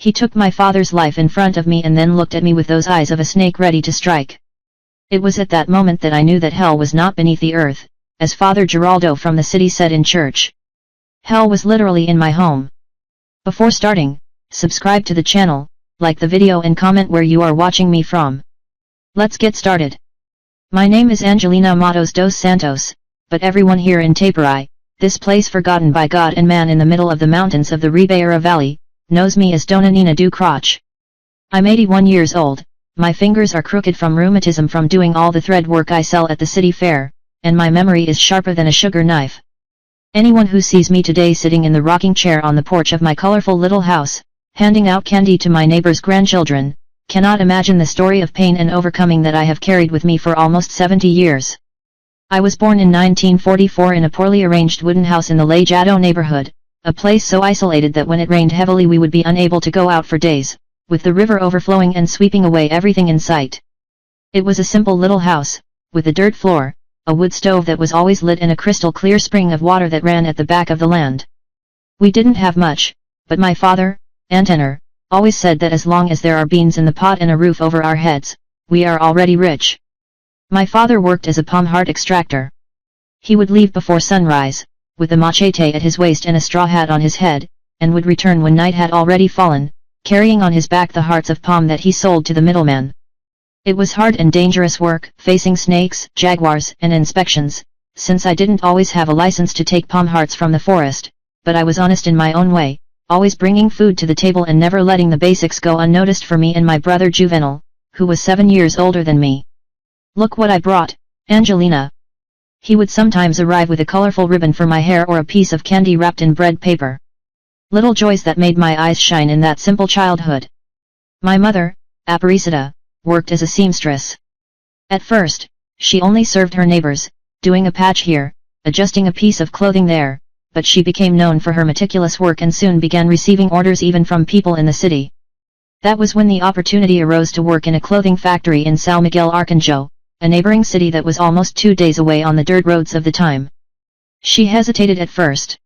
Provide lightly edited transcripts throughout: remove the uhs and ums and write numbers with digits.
He took my father's life in front of me and then looked at me with those eyes of a snake ready to strike. It was at that moment that I knew that hell was not beneath the earth, as Father Geraldo from the city said in church. Hell was literally in my home. Before starting, subscribe to the channel, like the video and comment where you are watching me from. Let's get started. My name is Angelina Matos dos Santos, but everyone here in Tapari, this place forgotten by God and man in the middle of the mountains of the Ribeira Valley, knows me as Dona Nina do Crotch. I'm 81 years old, my fingers are crooked from rheumatism from doing all the thread work I sell at the city fair, and my memory is sharper than a sugar knife. Anyone who sees me today sitting in the rocking chair on the porch of my colorful little house, handing out candy to my neighbor's grandchildren, cannot imagine the story of pain and overcoming that I have carried with me for almost 70 years. I was born in 1944 in a poorly arranged wooden house in the Lajado neighborhood, a place so isolated that when it rained heavily we would be unable to go out for days, with the river overflowing and sweeping away everything in sight. It was a simple little house, with a dirt floor, a wood stove that was always lit and a crystal clear spring of water that ran at the back of the land. We didn't have much, but my father, Antenor, always said that as long as there are beans in the pot and a roof over our heads, we are already rich. My father worked as a palm heart extractor. He would leave before sunrise, with a machete at his waist and a straw hat on his head, and would return when night had already fallen, carrying on his back the hearts of palm that he sold to the middleman. It was hard and dangerous work, facing snakes, jaguars, and inspections, since I didn't always have a license to take palm hearts from the forest, but I was honest in my own way, always bringing food to the table and never letting the basics go unnoticed for me and my brother Juvenal, who was 7 years older than me. Look what I brought, Angelina. He would sometimes arrive with a colorful ribbon for my hair or a piece of candy wrapped in bread paper. Little joys that made my eyes shine in that simple childhood. My mother, Aparecida, worked as a seamstress. At first, she only served her neighbors, doing a patch here, adjusting a piece of clothing there, but she became known for her meticulous work and soon began receiving orders even from people in the city. That was when the opportunity arose to work in a clothing factory in São Miguel Arcanjo, a neighboring city that was almost 2 days away on the dirt roads of the time. She hesitated at first.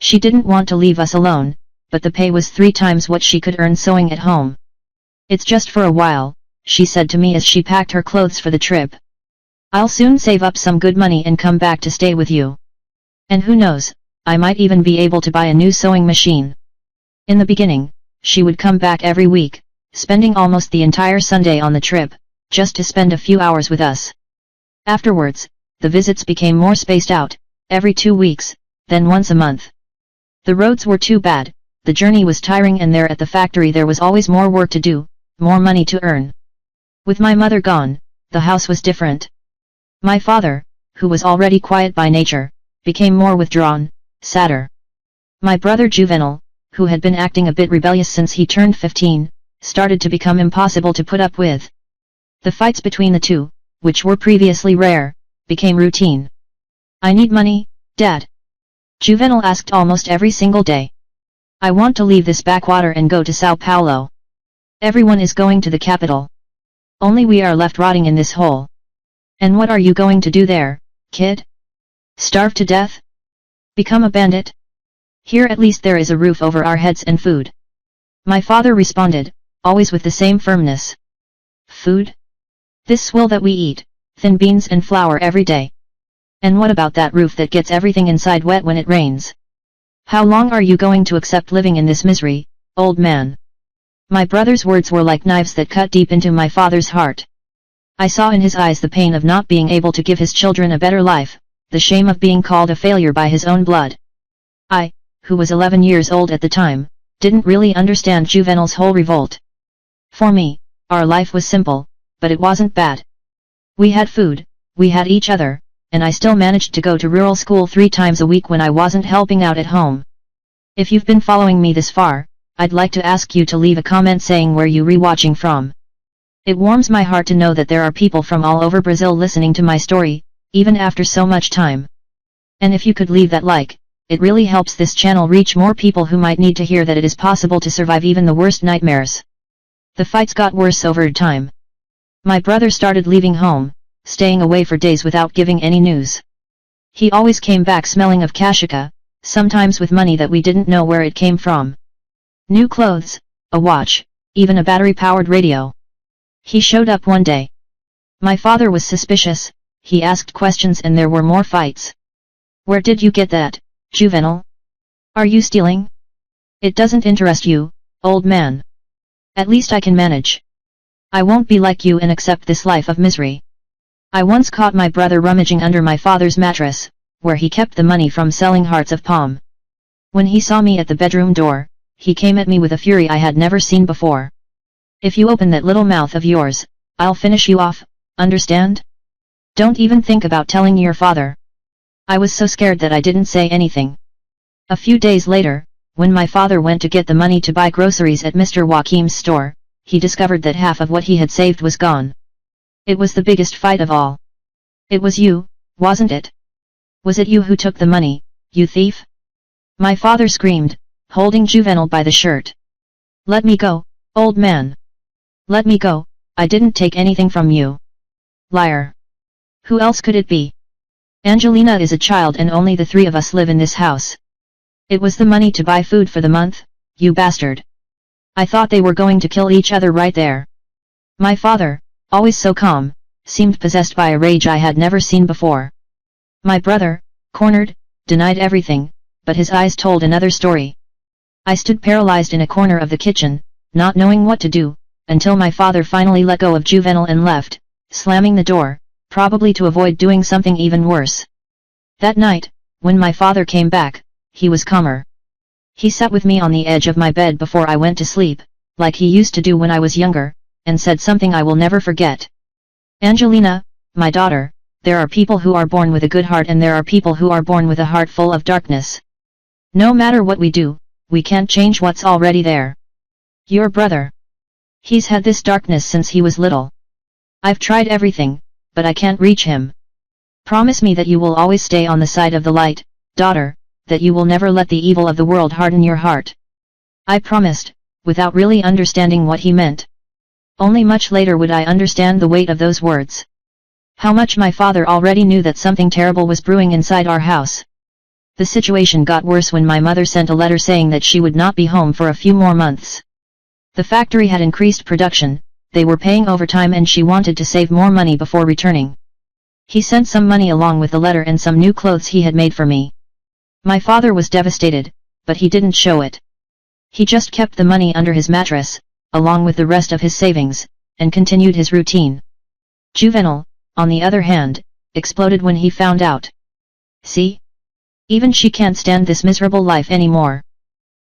She didn't want to leave us alone, but the pay was 3 times what she could earn sewing at home. It's just for a while, she said to me as she packed her clothes for the trip. I'll soon save up some good money and come back to stay with you. And who knows, I might even be able to buy a new sewing machine. In the beginning, she would come back every week, spending almost the entire Sunday on the trip, just to spend a few hours with us. Afterwards, the visits became more spaced out, every 2 weeks, then once a month. The roads were too bad, the journey was tiring, and there at the factory there was always more work to do, more money to earn. With my mother gone, the house was different. My father, who was already quiet by nature, became more withdrawn, sadder. My brother Juvenal, who had been acting a bit rebellious since he turned 15, started to become impossible to put up with. The fights between the two, which were previously rare, became routine. I need money, Dad. Juvenal asked almost every single day. I want to leave this backwater and go to Sao Paulo. Everyone is going to the capital. Only we are left rotting in this hole. And what are you going to do there, kid? Starve to death? Become a bandit? Here at least there is a roof over our heads and food. My father responded, always with the same firmness. Food? This swill that we eat, thin beans and flour every day. And what about that roof that gets everything inside wet when it rains? How long are you going to accept living in this misery, old man? My brother's words were like knives that cut deep into my father's heart. I saw in his eyes the pain of not being able to give his children a better life, the shame of being called a failure by his own blood. I, who was 11 years old at the time, didn't really understand Juvenal's whole revolt. For me, our life was simple, but it wasn't bad. We had food, we had each other, and I still managed to go to rural school 3 times a week when I wasn't helping out at home. If you've been following me this far, I'd like to ask you to leave a comment saying where you rewatching from. It warms my heart to know that there are people from all over Brazil listening to my story, even after so much time. And if you could leave that like, it really helps this channel reach more people who might need to hear that it is possible to survive even the worst nightmares. The fights got worse over time. My brother started leaving home, staying away for days without giving any news. He always came back smelling of cachaça, sometimes with money that we didn't know where it came from. New clothes, a watch, even a battery-powered radio. He showed up one day. My father was suspicious, he asked questions and there were more fights. Where did you get that, juvenile? Are you stealing? It doesn't interest you, old man. At least I can manage. I won't be like you and accept this life of misery. I once caught my brother rummaging under my father's mattress, where he kept the money from selling hearts of palm. When he saw me at the bedroom door, he came at me with a fury I had never seen before. If you open that little mouth of yours, I'll finish you off, understand? Don't even think about telling your father. I was so scared that I didn't say anything. A few days later, when my father went to get the money to buy groceries at Mr. Joachim's store, he discovered that half of what he had saved was gone. It was the biggest fight of all. It was you, wasn't it? Was it you who took the money, you thief? My father screamed, holding Juvenile by the shirt. Let me go, old man. Let me go, I didn't take anything from you. Liar. Who else could it be? Angelina is a child and only the three of us live in this house. It was the money to buy food for the month, you bastard. I thought they were going to kill each other right there. My father, always so calm, seemed possessed by a rage I had never seen before. My brother, cornered, denied everything, but his eyes told another story. I stood paralyzed in a corner of the kitchen, not knowing what to do, until my father finally let go of Juvenile and left, slamming the door, probably to avoid doing something even worse. That night, when my father came back, he was calmer. He sat with me on the edge of my bed before I went to sleep, like he used to do when I was younger, and said something I will never forget. Angelina, my daughter, there are people who are born with a good heart and there are people who are born with a heart full of darkness. No matter what we do, we can't change what's already there. Your brother. He's had this darkness since he was little. I've tried everything, but I can't reach him. Promise me that you will always stay on the side of the light, daughter, that you will never let the evil of the world harden your heart. I promised, without really understanding what he meant. Only much later would I understand the weight of those words. How much my father already knew that something terrible was brewing inside our house. The situation got worse when my mother sent a letter saying that she would not be home for a few more months. The factory had increased production, they were paying overtime and she wanted to save more money before returning. He sent some money along with the letter and some new clothes he had made for me. My father was devastated, but he didn't show it. He just kept the money under his mattress, along with the rest of his savings, and continued his routine. Juvenile, on the other hand, exploded when he found out. See? Even she can't stand this miserable life anymore.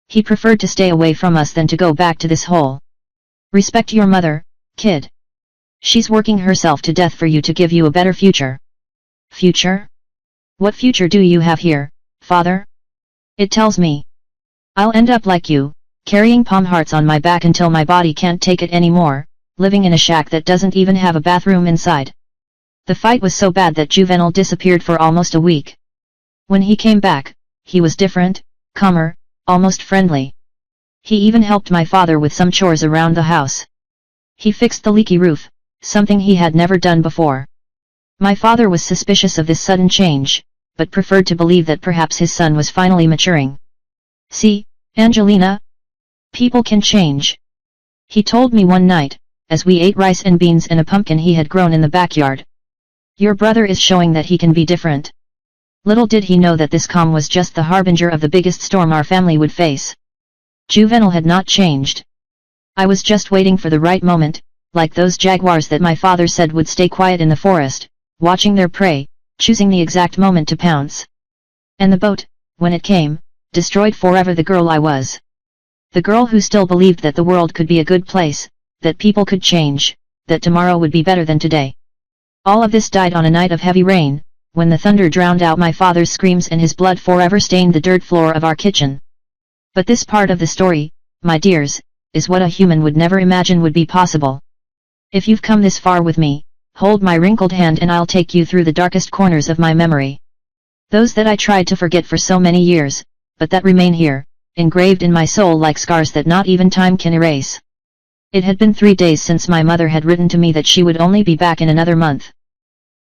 He preferred to stay away from us than to go back to this hole. Respect your mother, kid. She's working herself to death for you to give you a better future. Future? What future do you have here, father? It tells me I'll end up like you, carrying palm hearts on my back until my body can't take it anymore, living in a shack that doesn't even have a bathroom inside. The fight was so bad that Juvenile disappeared for almost a week. When he came back, he was different, calmer, almost friendly. He even helped my father with some chores around the house. He fixed the leaky roof, something he had never done before. My father was suspicious of this sudden change, but preferred to believe that perhaps his son was finally maturing. See, Angelina? People can change. He told me one night, as we ate rice and beans and a pumpkin he had grown in the backyard. Your brother is showing that he can be different. Little did he know that this calm was just the harbinger of the biggest storm our family would face. Juvenile had not changed. I was just waiting for the right moment, like those jaguars that my father said would stay quiet in the forest, watching their prey, choosing the exact moment to pounce. And the boat, when it came, destroyed forever the girl I was. The girl who still believed that the world could be a good place, that people could change, that tomorrow would be better than today. All of this died on a night of heavy rain, when the thunder drowned out my father's screams and his blood forever stained the dirt floor of our kitchen. But this part of the story, my dears, is what a human would never imagine would be possible. If you've come this far with me, hold my wrinkled hand and I'll take you through the darkest corners of my memory. Those that I tried to forget for so many years, but that remain here, engraved in my soul like scars that not even time can erase. It had been 3 days since my mother had written to me that she would only be back in another month.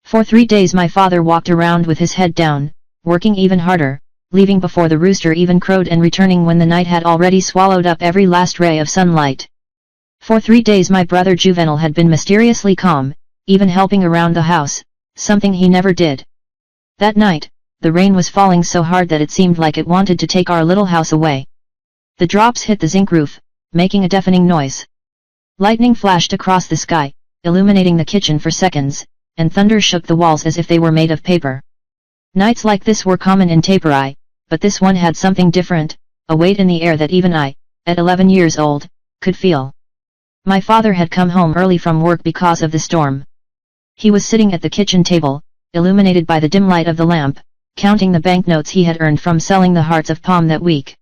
For 3 days my father walked around with his head down, working even harder, leaving before the rooster even crowed and returning when the night had already swallowed up every last ray of sunlight. For 3 days my brother Juvenal had been mysteriously calm, even helping around the house, something he never did. That night, the rain was falling so hard that it seemed like it wanted to take our little house away. The drops hit the zinc roof, making a deafening noise. Lightning flashed across the sky, illuminating the kitchen for seconds, and thunder shook the walls as if they were made of paper. Nights like this were common in Taperi, but this one had something different, a weight in the air that even I, at 11 years old, could feel. My father had come home early from work because of the storm. He was sitting at the kitchen table, illuminated by the dim light of the lamp, counting the banknotes he had earned from selling the hearts of palm that week.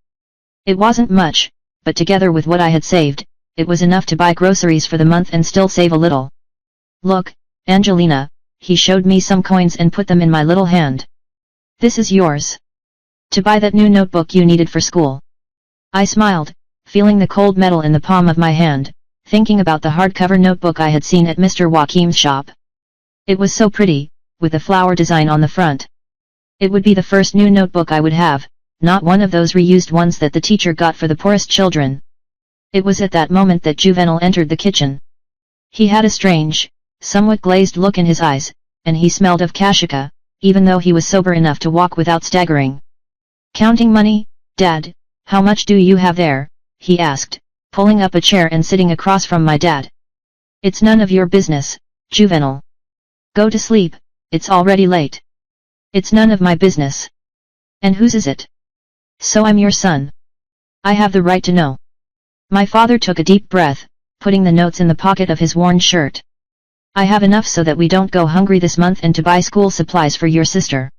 It wasn't much, but together with what I had saved, it was enough to buy groceries for the month and still save a little. "Look, Angelina," he showed me some coins and put them in my little hand. "This is yours. To buy that new notebook you needed for school." I smiled, feeling the cold metal in the palm of my hand, thinking about the hardcover notebook I had seen at Mr. Joachim's shop. It was so pretty, with a flower design on the front. It would be the first new notebook I would have, not one of those reused ones that the teacher got for the poorest children. It was at that moment that Juvenal entered the kitchen. He had a strange, somewhat glazed look in his eyes, and he smelled of kashika, even though he was sober enough to walk without staggering. "Counting money, Dad? How much do you have there?" he asked, pulling up a chair and sitting across from my dad. "It's none of your business, Juvenal. Go to sleep, it's already late." "It's none of my business. And whose is it? So I'm your son. I have the right to know." My father took a deep breath, putting the notes in the pocket of his worn shirt. "I have enough so that we don't go hungry this month and to buy school supplies for your sister."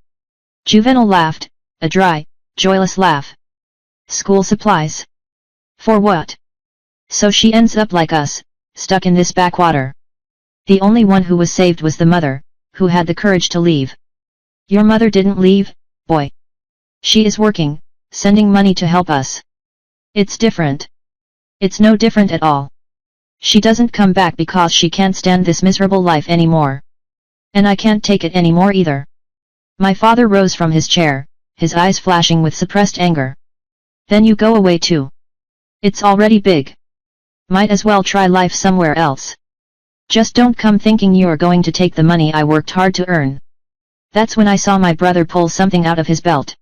Juvenal laughed, a dry, joyless laugh. "School supplies? For what? So she ends up like us, stuck in this backwater." The only one who was saved was the mother, who had the courage to leave. "Your mother didn't leave, boy. She is working, sending money to help us." "It's different." "It's no different at all. She doesn't come back because she can't stand this miserable life anymore. And I can't take it anymore either." My father rose from his chair, his eyes flashing with suppressed anger. "Then you go away too. It's already big. Might as well try life somewhere else. Just don't come thinking you're going to take the money I worked hard to earn." That's when I saw my brother pull something out of his belt.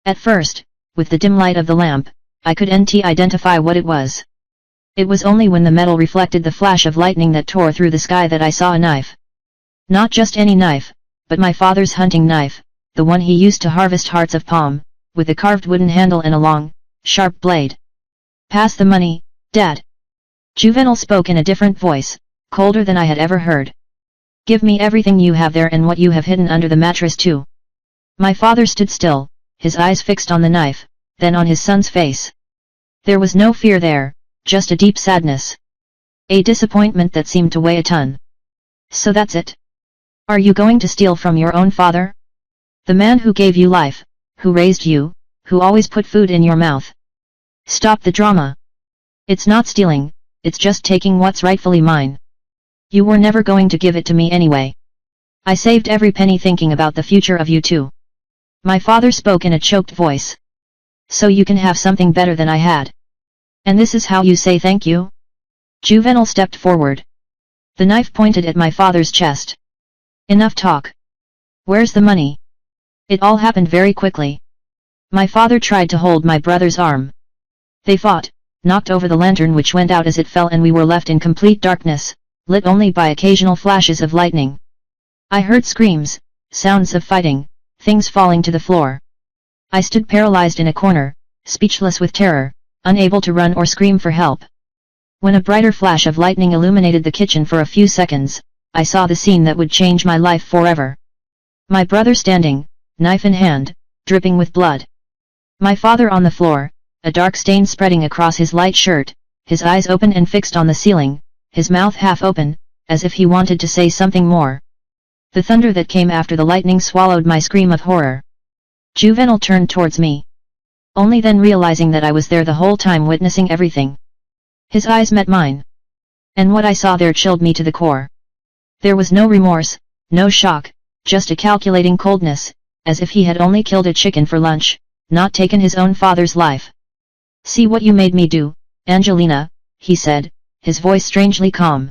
At first, with the dim light of the lamp, I couldn't identify what it was. It was only when the metal reflected the flash of lightning that tore through the sky that I saw a knife. Not just any knife, but my father's hunting knife, the one he used to harvest hearts of palm, with a carved wooden handle and a long, sharp blade. "Pass the money, Dad." Juvenal spoke in a different voice, colder than I had ever heard. "Give me everything you have there and what you have hidden under the mattress too." My father stood still, his eyes fixed on the knife, then on his son's face. There was no fear there, just a deep sadness. A disappointment that seemed to weigh a ton. "So that's it? Are you going to steal from your own father? The man who gave you life, who raised you, who always put food in your mouth. Stop the drama. It's not stealing, it's just taking what's rightfully mine. You were never going to give it to me anyway. I saved every penny thinking about the future of you two." My father spoke in a choked voice. "So you can have something better than I had. And this is how you say thank you?" Juvenal stepped forward. The knife pointed at my father's chest. "Enough talk. Where's the money?" It all happened very quickly. My father tried to hold my brother's arm. They fought, knocked over the lantern which went out as it fell, and we were left in complete darkness, lit only by occasional flashes of lightning. I heard screams, sounds of fighting, things falling to the floor. I stood paralyzed in a corner, speechless with terror, unable to run or scream for help. When a brighter flash of lightning illuminated the kitchen for a few seconds, I saw the scene that would change my life forever. My brother standing, knife in hand, dripping with blood. My father on the floor, a dark stain spreading across his light shirt, his eyes open and fixed on the ceiling, his mouth half open, as if he wanted to say something more. The thunder that came after the lightning swallowed my scream of horror. Juvenal turned towards me. Only then realizing that I was there the whole time witnessing everything. His eyes met mine. And what I saw there chilled me to the core. There was no remorse, no shock, just a calculating coldness, as if he had only killed a chicken for lunch, not taken his own father's life. "See what you made me do, Angelina," he said, his voice strangely calm.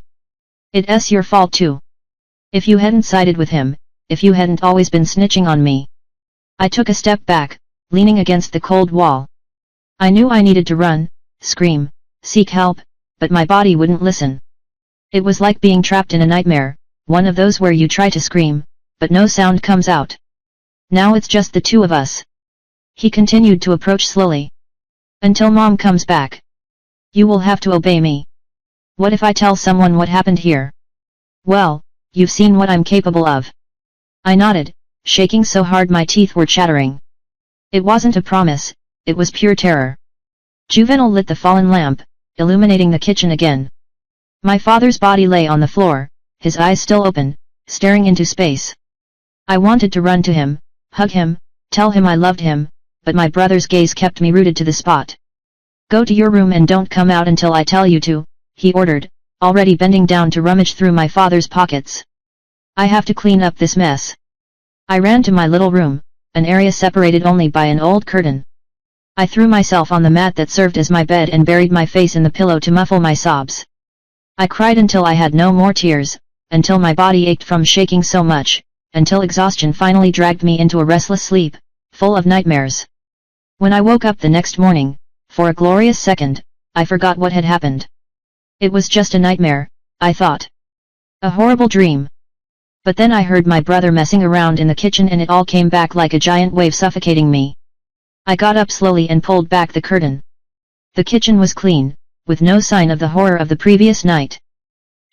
"It's your fault too. If you hadn't sided with him, if you hadn't always been snitching on me." I took a step back, leaning against the cold wall. I knew I needed to run, scream, seek help, but my body wouldn't listen. It was like being trapped in a nightmare, one of those where you try to scream, but no sound comes out. "Now it's just the two of us." He continued to approach slowly. "Until Mom comes back. You will have to obey me. What if I tell someone what happened here? Well, you've seen what I'm capable of." I nodded, shaking so hard my teeth were chattering. It wasn't a promise, it was pure terror. Juvenal lit the fallen lamp, illuminating the kitchen again. My father's body lay on the floor, his eyes still open, staring into space. I wanted to run to him, hug him, tell him I loved him, but my brother's gaze kept me rooted to the spot. "Go to your room and don't come out until I tell you to," he ordered, already bending down to rummage through my father's pockets. "I have to clean up this mess." I ran to my little room, an area separated only by an old curtain. I threw myself on the mat that served as my bed and buried my face in the pillow to muffle my sobs. I cried until I had no more tears, until my body ached from shaking so much, until exhaustion finally dragged me into a restless sleep, full of nightmares. When I woke up the next morning, for a glorious second, I forgot what had happened. It was just a nightmare, I thought. A horrible dream. But then I heard my brother messing around in the kitchen and it all came back like a giant wave suffocating me. I got up slowly and pulled back the curtain. The kitchen was clean, with no sign of the horror of the previous night.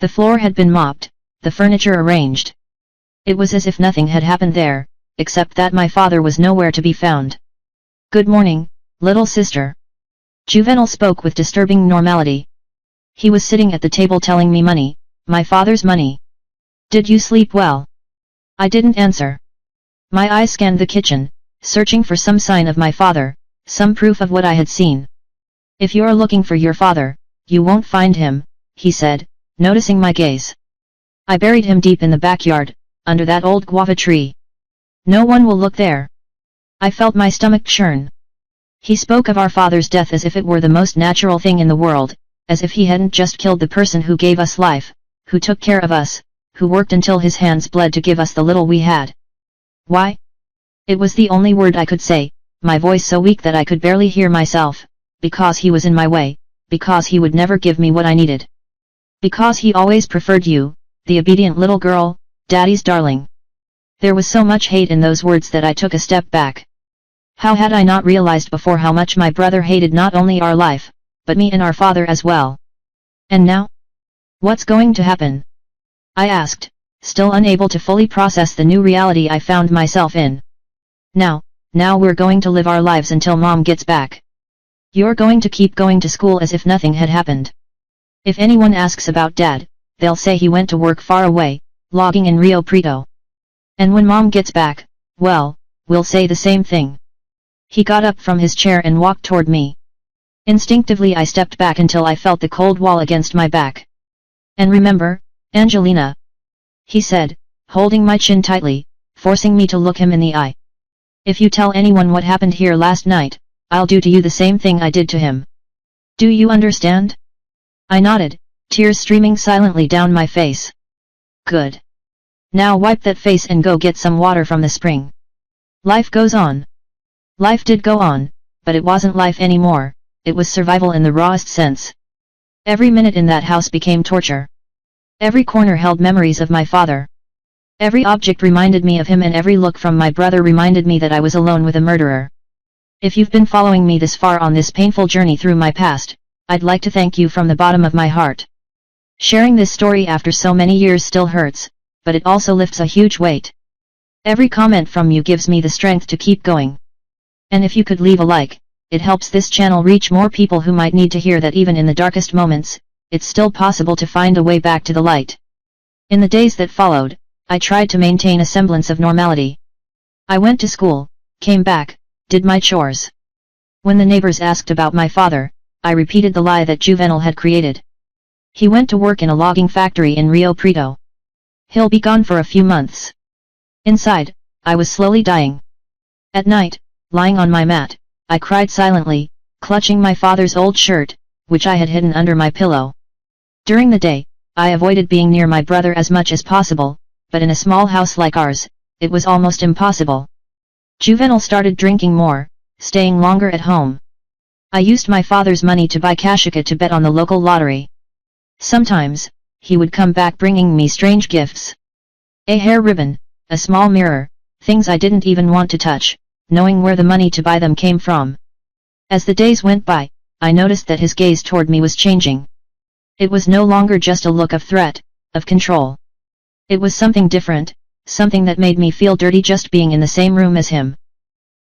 The floor had been mopped, the furniture arranged. It was as if nothing had happened there, except that my father was nowhere to be found. "Good morning, little sister." Juvenal spoke with disturbing normality. He was sitting at the table telling me money, my father's money. "Did you sleep well?" I didn't answer. My eyes scanned the kitchen, searching for some sign of my father, some proof of what I had seen. "If you're looking for your father, you won't find him," he said, noticing my gaze. "I buried him deep in the backyard, under that old guava tree. No one will look there." I felt my stomach churn. He spoke of our father's death as if it were the most natural thing in the world, as if he hadn't just killed the person who gave us life, who took care of us, who worked until his hands bled to give us the little we had. "Why?" It was the only word I could say, my voice so weak that I could barely hear myself. "Because he was in my way, because he would never give me what I needed. Because he always preferred you, the obedient little girl, Daddy's darling." There was so much hate in those words that I took a step back. How had I not realized before how much my brother hated not only our life, but me and our father as well? And now? What's going to happen? I asked, still unable to fully process the new reality I found myself in. Now we're going to live our lives until Mom gets back. You're going to keep going to school as if nothing had happened. If anyone asks about Dad, they'll say he went to work far away, logging in Rio Preto. And when Mom gets back, well, we'll say the same thing." He got up from his chair and walked toward me. Instinctively I stepped back until I felt the cold wall against my back. "And remember, Angelina," he said, holding my chin tightly, forcing me to look him in the eye. "If you tell anyone what happened here last night, I'll do to you the same thing I did to him. Do you understand?" I nodded, tears streaming silently down my face. "Good. Now wipe that face and go get some water from the spring." Life goes on. Life did go on, but it wasn't life anymore, it was survival in the rawest sense. Every minute in that house became torture. Every corner held memories of my father. Every object reminded me of him and every look from my brother reminded me that I was alone with a murderer. If you've been following me this far on this painful journey through my past, I'd like to thank you from the bottom of my heart. Sharing this story after so many years still hurts, but it also lifts a huge weight. Every comment from you gives me the strength to keep going. And if you could leave a like, it helps this channel reach more people who might need to hear that even in the darkest moments, it's still possible to find a way back to the light. In the days that followed, I tried to maintain a semblance of normality. I went to school, came back, did my chores. When the neighbors asked about my father, I repeated the lie that Juvenal had created. He went to work in a logging factory in Rio Preto. He'll be gone for a few months. Inside, I was slowly dying. At night, Lying on my mat, I cried silently, clutching my father's old shirt, which I had hidden under my pillow. During the day, I avoided being near my brother as much as possible, but in a small house like ours, it was almost impossible. Juvenal started drinking more, staying longer at home. I used my father's money to buy kashika to bet on the local lottery. Sometimes, he would come back bringing me strange gifts. A hair ribbon, a small mirror, things I didn't even want to touch, knowing where the money to buy them came from. As the days went by, I noticed that his gaze toward me was changing. It was no longer just a look of threat, of control. It was something different, something that made me feel dirty just being in the same room as him.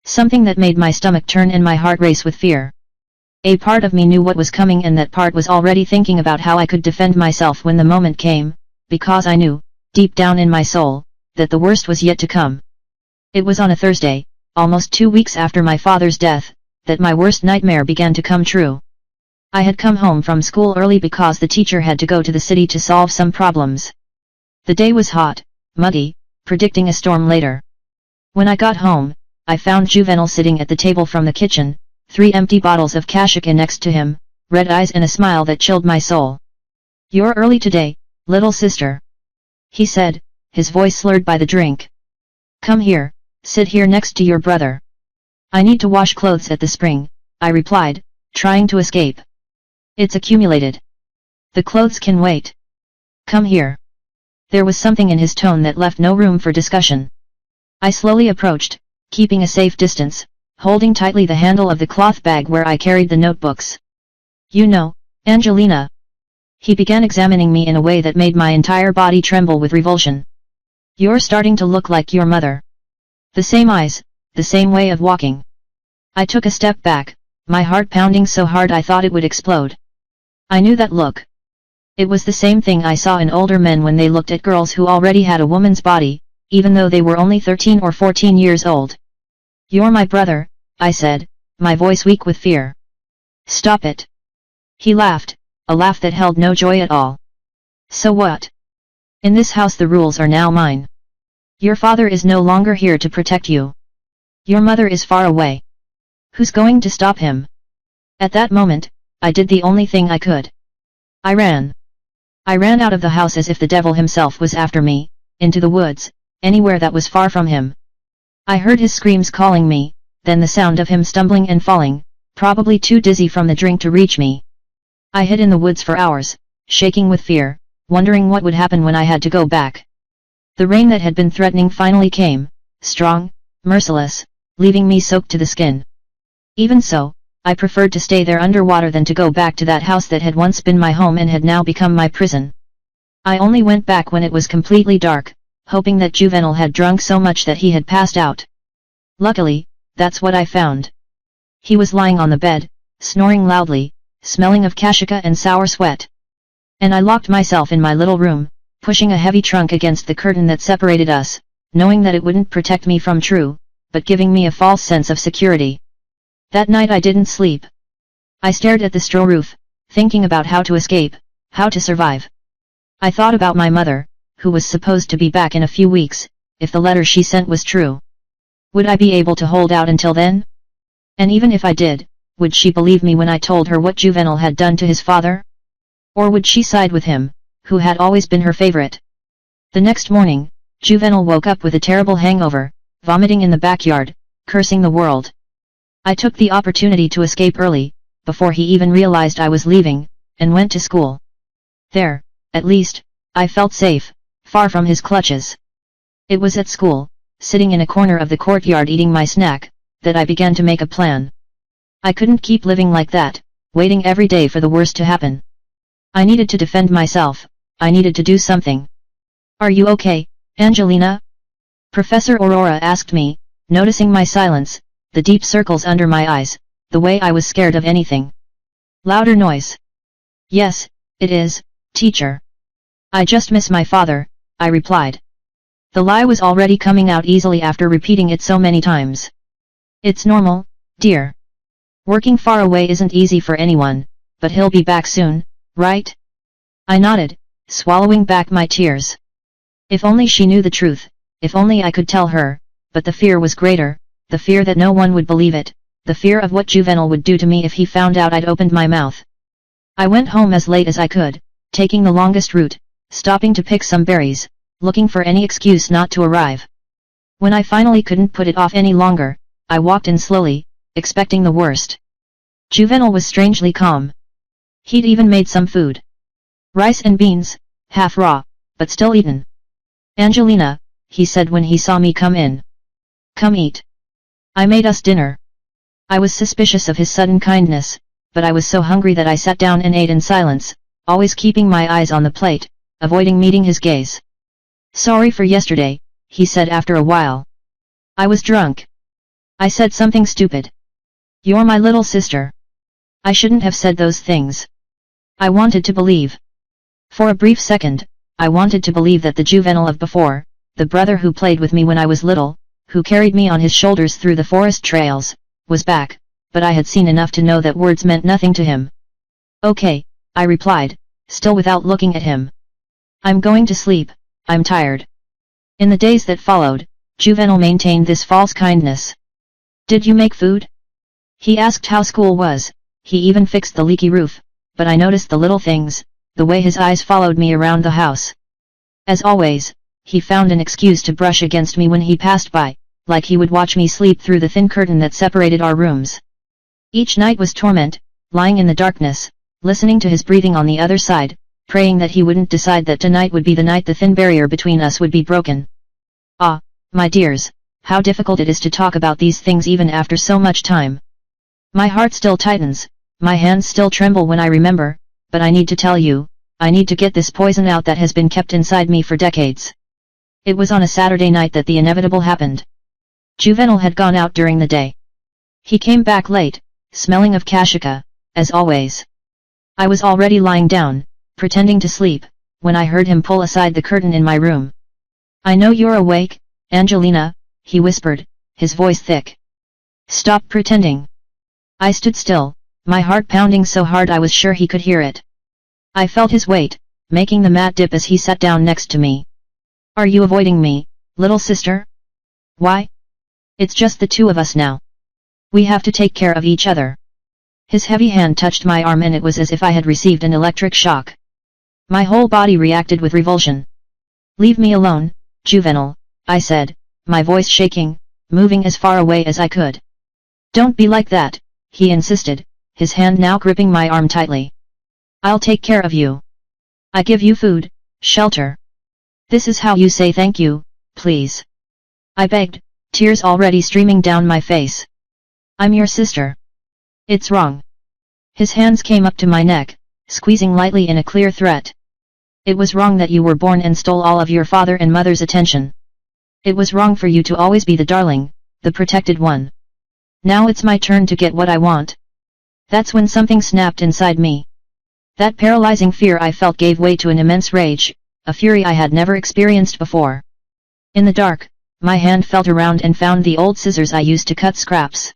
Something that made my stomach turn and my heart race with fear. A part of me knew what was coming, and that part was already thinking about how I could defend myself when the moment came, because I knew, deep down in my soul, that the worst was yet to come. It was on a Thursday, almost 2 weeks after my father's death, that my worst nightmare began to come true. I had come home from school early because the teacher had to go to the city to solve some problems. The day was hot, muggy, predicting a storm later. When I got home, I found Juvenal sitting at the table from the kitchen, 3 empty bottles of kashika next to him, red eyes and a smile that chilled my soul. "You're early today, little sister," he said, his voice slurred by the drink. "Come here, sit here next to your brother." "I need to wash clothes at the spring," I replied, trying to escape. "It's accumulated. The clothes can wait. Come here." There was something in his tone that left no room for discussion. I slowly approached, keeping a safe distance, holding tightly the handle of the cloth bag where I carried the notebooks. "You know, Angelina." He began examining me in a way that made my entire body tremble with revulsion. "You're starting to look like your mother. The same eyes, the same way of walking." I took a step back, my heart pounding so hard I thought it would explode. I knew that look. It was the same thing I saw in older men when they looked at girls who already had a woman's body, even though they were only 13 or 14 years old. "You're my brother," I said, my voice weak with fear. "Stop it." He laughed, a laugh that held no joy at all. "So what? In this house the rules are now mine. Your father is no longer here to protect you. Your mother is far away. Who's going to stop him?" At that moment, I did the only thing I could. I ran. I ran out of the house as if the devil himself was after me, into the woods, anywhere that was far from him. I heard his screams calling me, then the sound of him stumbling and falling, probably too dizzy from the drink to reach me. I hid in the woods for hours, shaking with fear, wondering what would happen when I had to go back. The rain that had been threatening finally came, strong, merciless, leaving me soaked to the skin. Even so, I preferred to stay there underwater than to go back to that house that had once been my home and had now become my prison. I only went back when it was completely dark, hoping that Juvenal had drunk so much that he had passed out. Luckily, that's what I found. He was lying on the bed, snoring loudly, smelling of kashika and sour sweat. And I locked myself in my little room, pushing a heavy trunk against the curtain that separated us, knowing that it wouldn't protect me from true, but giving me a false sense of security. That night I didn't sleep. I stared at the straw roof, thinking about how to escape, how to survive. I thought about my mother, who was supposed to be back in a few weeks, if the letter she sent was true. Would I be able to hold out until then? And even if I did, would she believe me when I told her what Juvenal had done to his father? Or would she side with him, who had always been her favorite? The next morning, Juvenal woke up with a terrible hangover, vomiting in the backyard, cursing the world. I took the opportunity to escape early, before he even realized I was leaving, and went to school. There, at least, I felt safe, far from his clutches. It was at school, sitting in a corner of the courtyard eating my snack, that I began to make a plan. I couldn't keep living like that, waiting every day for the worst to happen. I needed to defend myself, I needed to do something. "Are you okay, Angelina?" Professor Aurora asked me, noticing my silence, the deep circles under my eyes, the way I was scared of anything. Louder noise. "Yes, it is, teacher. I just miss my father," I replied. The lie was already coming out easily after repeating it so many times. "It's normal, dear. Working far away isn't easy for anyone, but he'll be back soon, right?" I nodded, swallowing back my tears. If only she knew the truth, if only I could tell her, but the fear was greater, the fear that no one would believe it, the fear of what Juvenal would do to me if he found out I'd opened my mouth. I went home as late as I could, taking the longest route, stopping to pick some berries, looking for any excuse not to arrive. When I finally couldn't put it off any longer, I walked in slowly, expecting the worst. Juvenal was strangely calm. He'd even made some food. Rice and beans, half raw, but still eaten. "Angelina," he said when he saw me come in. "Come eat. I made us dinner." I was suspicious of his sudden kindness, but I was so hungry that I sat down and ate in silence, always keeping my eyes on the plate, avoiding meeting his gaze. "Sorry for yesterday," he said after a while. "I was drunk. I said something stupid. You're my little sister. I shouldn't have said those things." I wanted to believe. For a brief second, I wanted to believe that the Juvenal of before, the brother who played with me when I was little, who carried me on his shoulders through the forest trails, was back, but I had seen enough to know that words meant nothing to him. "Okay," I replied, still without looking at him. "I'm going to sleep, I'm tired." In the days that followed, Juvenal maintained this false kindness. "Did you make food?" He asked how school was, he even fixed the leaky roof, but I noticed the little things, the way his eyes followed me around the house. As always, he found an excuse to brush against me when he passed by, like he would watch me sleep through the thin curtain that separated our rooms. Each night was torment, lying in the darkness, listening to his breathing on the other side, praying that he wouldn't decide that tonight would be the night the thin barrier between us would be broken. Ah, my dears, how difficult it is to talk about these things even after so much time. My heart still tightens, my hands still tremble when I remember, but I need to tell you, I need to get this poison out that has been kept inside me for decades. It was on a Saturday night that the inevitable happened. Juvenal had gone out during the day. He came back late, smelling of kashika, as always. I was already lying down, pretending to sleep, when I heard him pull aside the curtain in my room. "I know you're awake, Angelina," he whispered, his voice thick. "Stop pretending." I stood still, my heart pounding so hard I was sure he could hear it. I felt his weight, making the mat dip as he sat down next to me. "Are you avoiding me, little sister?" "Why? It's just the two of us now. We have to take care of each other." His heavy hand touched my arm and it was as if I had received an electric shock. My whole body reacted with revulsion. "Leave me alone, Juvenal," I said, my voice shaking, moving as far away as I could. "Don't be like that," he insisted, his hand now gripping my arm tightly. "I'll take care of you. I give you food, shelter. This is how you say thank you, please," I begged, tears already streaming down my face. "I'm your sister. It's wrong." His hands came up to my neck, squeezing lightly in a clear threat. "It was wrong that you were born and stole all of your father and mother's attention. It was wrong for you to always be the darling, the protected one. Now it's my turn to get what I want." That's when something snapped inside me. That paralyzing fear I felt gave way to an immense rage, a fury I had never experienced before. In the dark, my hand felt around and found the old scissors I used to cut scraps.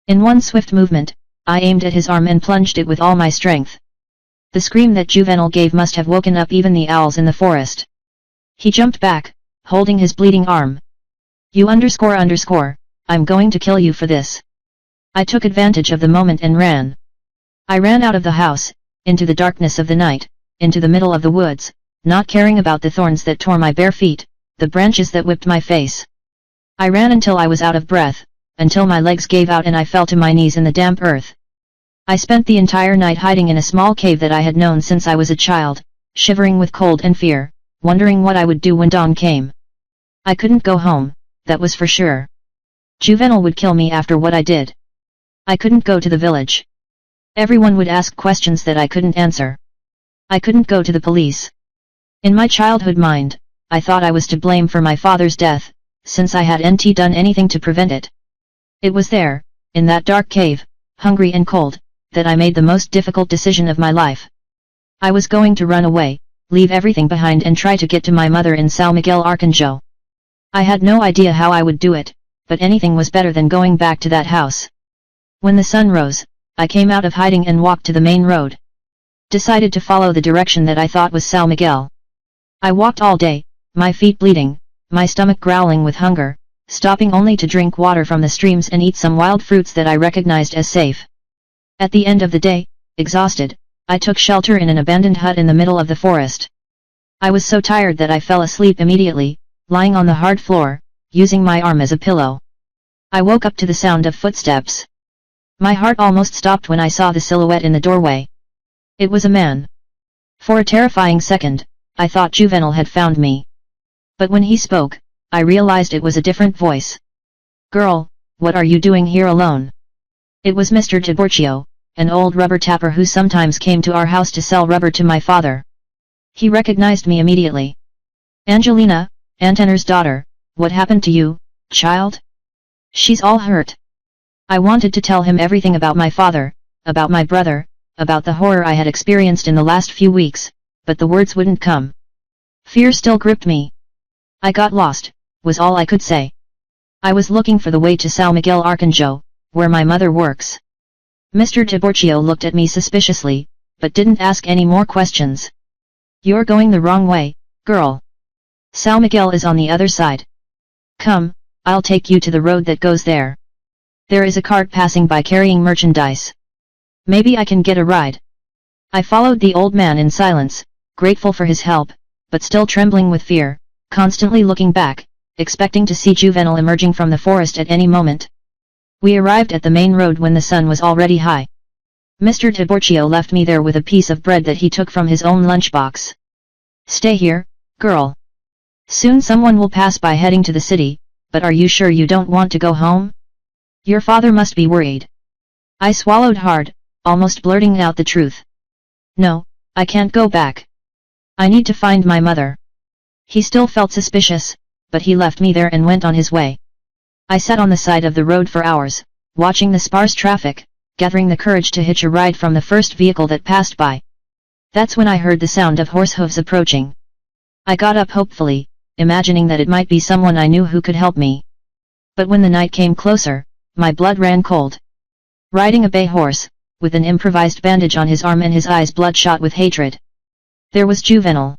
In one swift movement, I aimed at his arm and plunged it with all my strength. The scream that Juvenal gave must have woken up even the owls in the forest. He jumped back, holding his bleeding arm. "You underscore, I'm going to kill you for this." I took advantage of the moment and ran. I ran out of the house, into the darkness of the night, into the middle of the woods, not caring about the thorns that tore my bare feet, the branches that whipped my face. I ran until I was out of breath, until my legs gave out and I fell to my knees in the damp earth. I spent the entire night hiding in a small cave that I had known since I was a child, shivering with cold and fear, wondering what I would do when dawn came. I couldn't go home, that was for sure. Juvenal would kill me after what I did. I couldn't go to the village. Everyone would ask questions that I couldn't answer. I couldn't go to the police. In my childhood mind, I thought I was to blame for my father's death, since I hadn't done anything to prevent it. It was there, in that dark cave, hungry and cold, that I made the most difficult decision of my life. I was going to run away, leave everything behind and try to get to my mother in São Miguel Arcanjo. I had no idea how I would do it, but anything was better than going back to that house. When the sun rose, I came out of hiding and walked to the main road. Decided to follow the direction that I thought was São Miguel. I walked all day, my feet bleeding, my stomach growling with hunger, stopping only to drink water from the streams and eat some wild fruits that I recognized as safe. At the end of the day, exhausted, I took shelter in an abandoned hut in the middle of the forest. I was so tired that I fell asleep immediately, lying on the hard floor, using my arm as a pillow. I woke up to the sound of footsteps. My heart almost stopped when I saw the silhouette in the doorway. It was a man. For a terrifying second, I thought Juvenal had found me. But when he spoke, I realized it was a different voice. "Girl, what are you doing here alone?" It was Mr. Tiburcio, an old rubber tapper who sometimes came to our house to sell rubber to my father. He recognized me immediately. "Angelina, Antenor's daughter, what happened to you, child?" "She's all hurt." I wanted to tell him everything about my father, about my brother, about the horror I had experienced in the last few weeks, but the words wouldn't come. Fear still gripped me. "I got lost," was all I could say. "I was looking for the way to São Miguel Arcanjo, where my mother works." Mr. Tiburcio looked at me suspiciously, but didn't ask any more questions. "You're going the wrong way, girl. São Miguel is on the other side. Come, I'll take you to the road that goes there. There is a cart passing by carrying merchandise. Maybe I can get a ride." I followed the old man in silence, grateful for his help, but still trembling with fear, constantly looking back, expecting to see Juvenal emerging from the forest at any moment. We arrived at the main road when the sun was already high. Mr. Tiburcio left me there with a piece of bread that he took from his own lunchbox. "Stay here, girl. Soon someone will pass by heading to the city, but are you sure you don't want to go home? Your father must be worried." I swallowed hard, almost blurting out the truth. "No, I can't go back. I need to find my mother." He still felt suspicious, but he left me there and went on his way. I sat on the side of the road for hours, watching the sparse traffic, gathering the courage to hitch a ride from the first vehicle that passed by. That's when I heard the sound of horse hooves approaching. I got up hopefully, imagining that it might be someone I knew who could help me. But when the night came closer, my blood ran cold. Riding a bay horse, with an improvised bandage on his arm and his eyes bloodshot with hatred. There was Juvenal.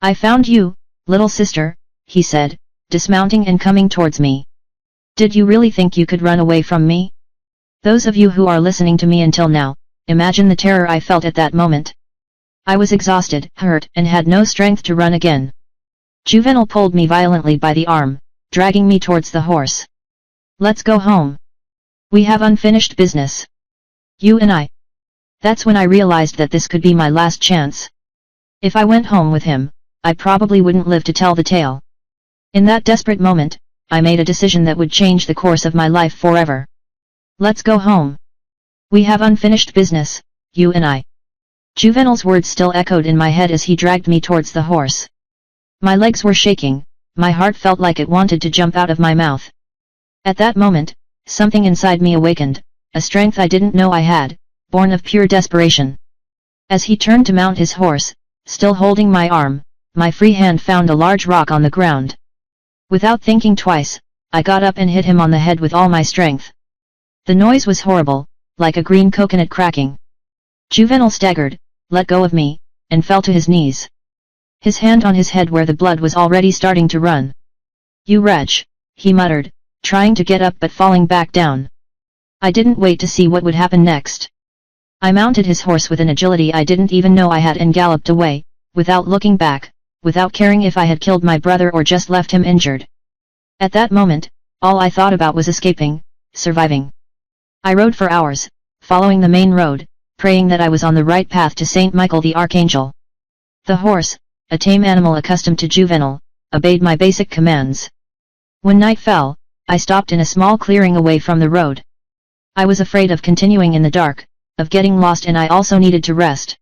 "I found you, little sister," he said, dismounting and coming towards me. "Did you really think you could run away from me? Those of you who are listening to me until now, imagine the terror I felt at that moment. I was exhausted, hurt, and had no strength to run again. Juvenal pulled me violently by the arm, dragging me towards the horse. "Let's go home. We have unfinished business. You and I." That's when I realized that this could be my last chance. If I went home with him, I probably wouldn't live to tell the tale. In that desperate moment, I made a decision that would change the course of my life forever. "Let's go home. We have unfinished business, you and I." Juvenal's words still echoed in my head as he dragged me towards the horse. My legs were shaking, my heart felt like it wanted to jump out of my mouth. At that moment, something inside me awakened, a strength I didn't know I had, born of pure desperation. As he turned to mount his horse, still holding my arm, my free hand found a large rock on the ground. Without thinking twice, I got up and hit him on the head with all my strength. The noise was horrible, like a green coconut cracking. Juvenal staggered, let go of me, and fell to his knees. His hand on his head where the blood was already starting to run. "You wretch," he muttered, trying to get up but falling back down. I didn't wait to see what would happen next. I mounted his horse with an agility I didn't even know I had and galloped away, without looking back, without caring if I had killed my brother or just left him injured. At that moment, all I thought about was escaping, surviving. I rode for hours, following the main road, praying that I was on the right path to Saint Michael the Archangel. The horse, a tame animal accustomed to Juvenal, obeyed my basic commands. When night fell, I stopped in a small clearing away from the road. I was afraid of continuing in the dark, of getting lost, and I also needed to rest.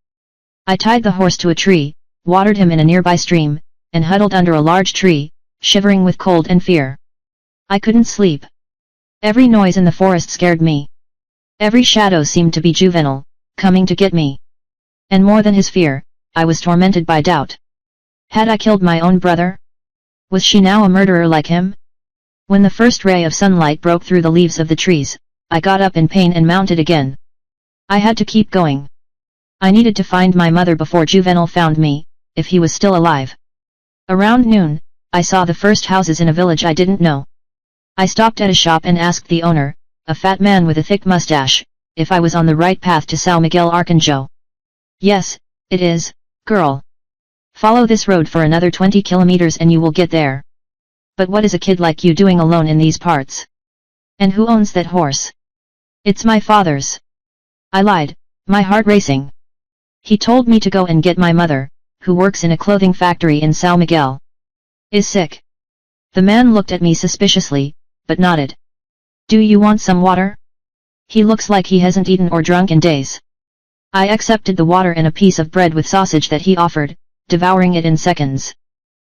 I tied the horse to a tree, watered him in a nearby stream, and huddled under a large tree, shivering with cold and fear. I couldn't sleep. Every noise in the forest scared me. Every shadow seemed to be Juvenal, coming to get me. And more than his fear, I was tormented by doubt. Had I killed my own brother? Was she now a murderer like him? When the first ray of sunlight broke through the leaves of the trees, I got up in pain and mounted again. I had to keep going. I needed to find my mother before Juvenal found me, if he was still alive. Around noon, I saw the first houses in a village I didn't know. I stopped at a shop and asked the owner, a fat man with a thick mustache, if I was on the right path to São Miguel Arcanjo. Yes, it is, girl. Follow this road for another 20 kilometers and you will get there. But what is a kid like you doing alone in these parts? And who owns that horse? It's my father's. I lied, my heart racing. He told me to go and get my mother, who works in a clothing factory in São Miguel. Is sick. The man looked at me suspiciously, but nodded. Do you want some water? He looks like he hasn't eaten or drunk in days. I accepted the water and a piece of bread with sausage that he offered, devouring it in seconds.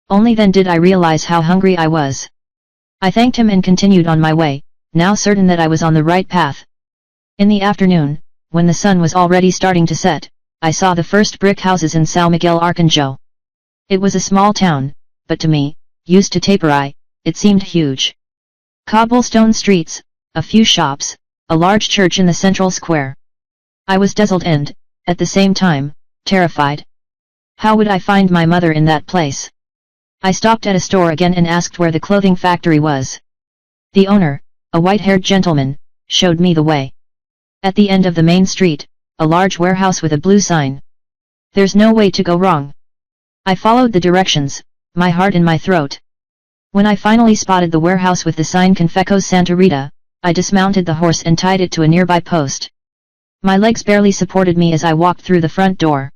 Only then did I realize how hungry I was. I thanked him and continued on my way, now certain that I was on the right path. In the afternoon, when the sun was already starting to set, I saw the first brick houses in São Miguel Arcanjo. It was a small town, but to me, used to Taperai, it seemed huge. Cobblestone streets, a few shops, a large church in the central square. I was dazzled and, at the same time, terrified. How would I find my mother in that place? I stopped at a store again and asked where the clothing factory was. The owner, a white-haired gentleman, showed me the way. At the end of the main street, a large warehouse with a blue sign. There's no way to go wrong. I followed the directions, my heart in my throat. When I finally spotted the warehouse with the sign Confecos Santa Rita, I dismounted the horse and tied it to a nearby post. My legs barely supported me as I walked through the front door.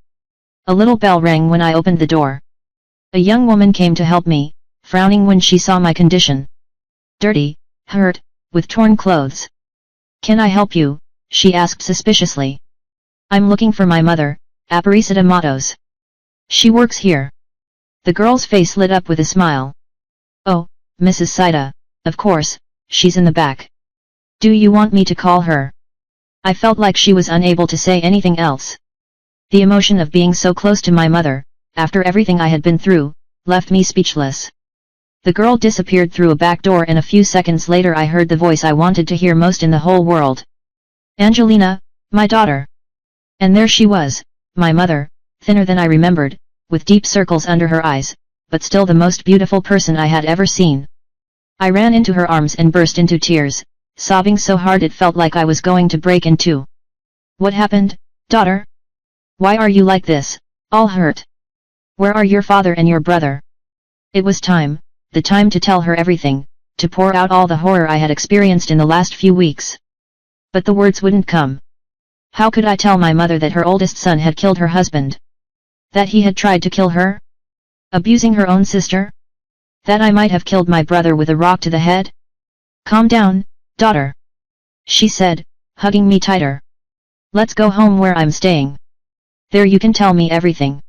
A little bell rang when I opened the door. A young woman came to help me, frowning when she saw my condition. Dirty, hurt, with torn clothes. Can I help you? She asked suspiciously. I'm looking for my mother, Aparecida Matos. She works here. The girl's face lit up with a smile. Oh, Mrs. Saida, of course, she's in the back. Do you want me to call her? I felt like she was unable to say anything else. The emotion of being so close to my mother, after everything I had been through, left me speechless. The girl disappeared through a back door and a few seconds later I heard the voice I wanted to hear most in the whole world. Angelina, my daughter. And there she was, my mother, thinner than I remembered, with deep circles under her eyes, but still the most beautiful person I had ever seen. I ran into her arms and burst into tears, sobbing so hard it felt like I was going to break in two. What happened, daughter? Why are you like this, all hurt? Where are your father and your brother? It was time, the time to tell her everything, to pour out all the horror I had experienced in the last few weeks. But the words wouldn't come. How could I tell my mother that her oldest son had killed her husband? That he had tried to kill her? Abusing her own sister? That I might have killed my brother with a rock to the head? Calm down, daughter. She said, hugging me tighter. Let's go home where I'm staying. There you can tell me everything.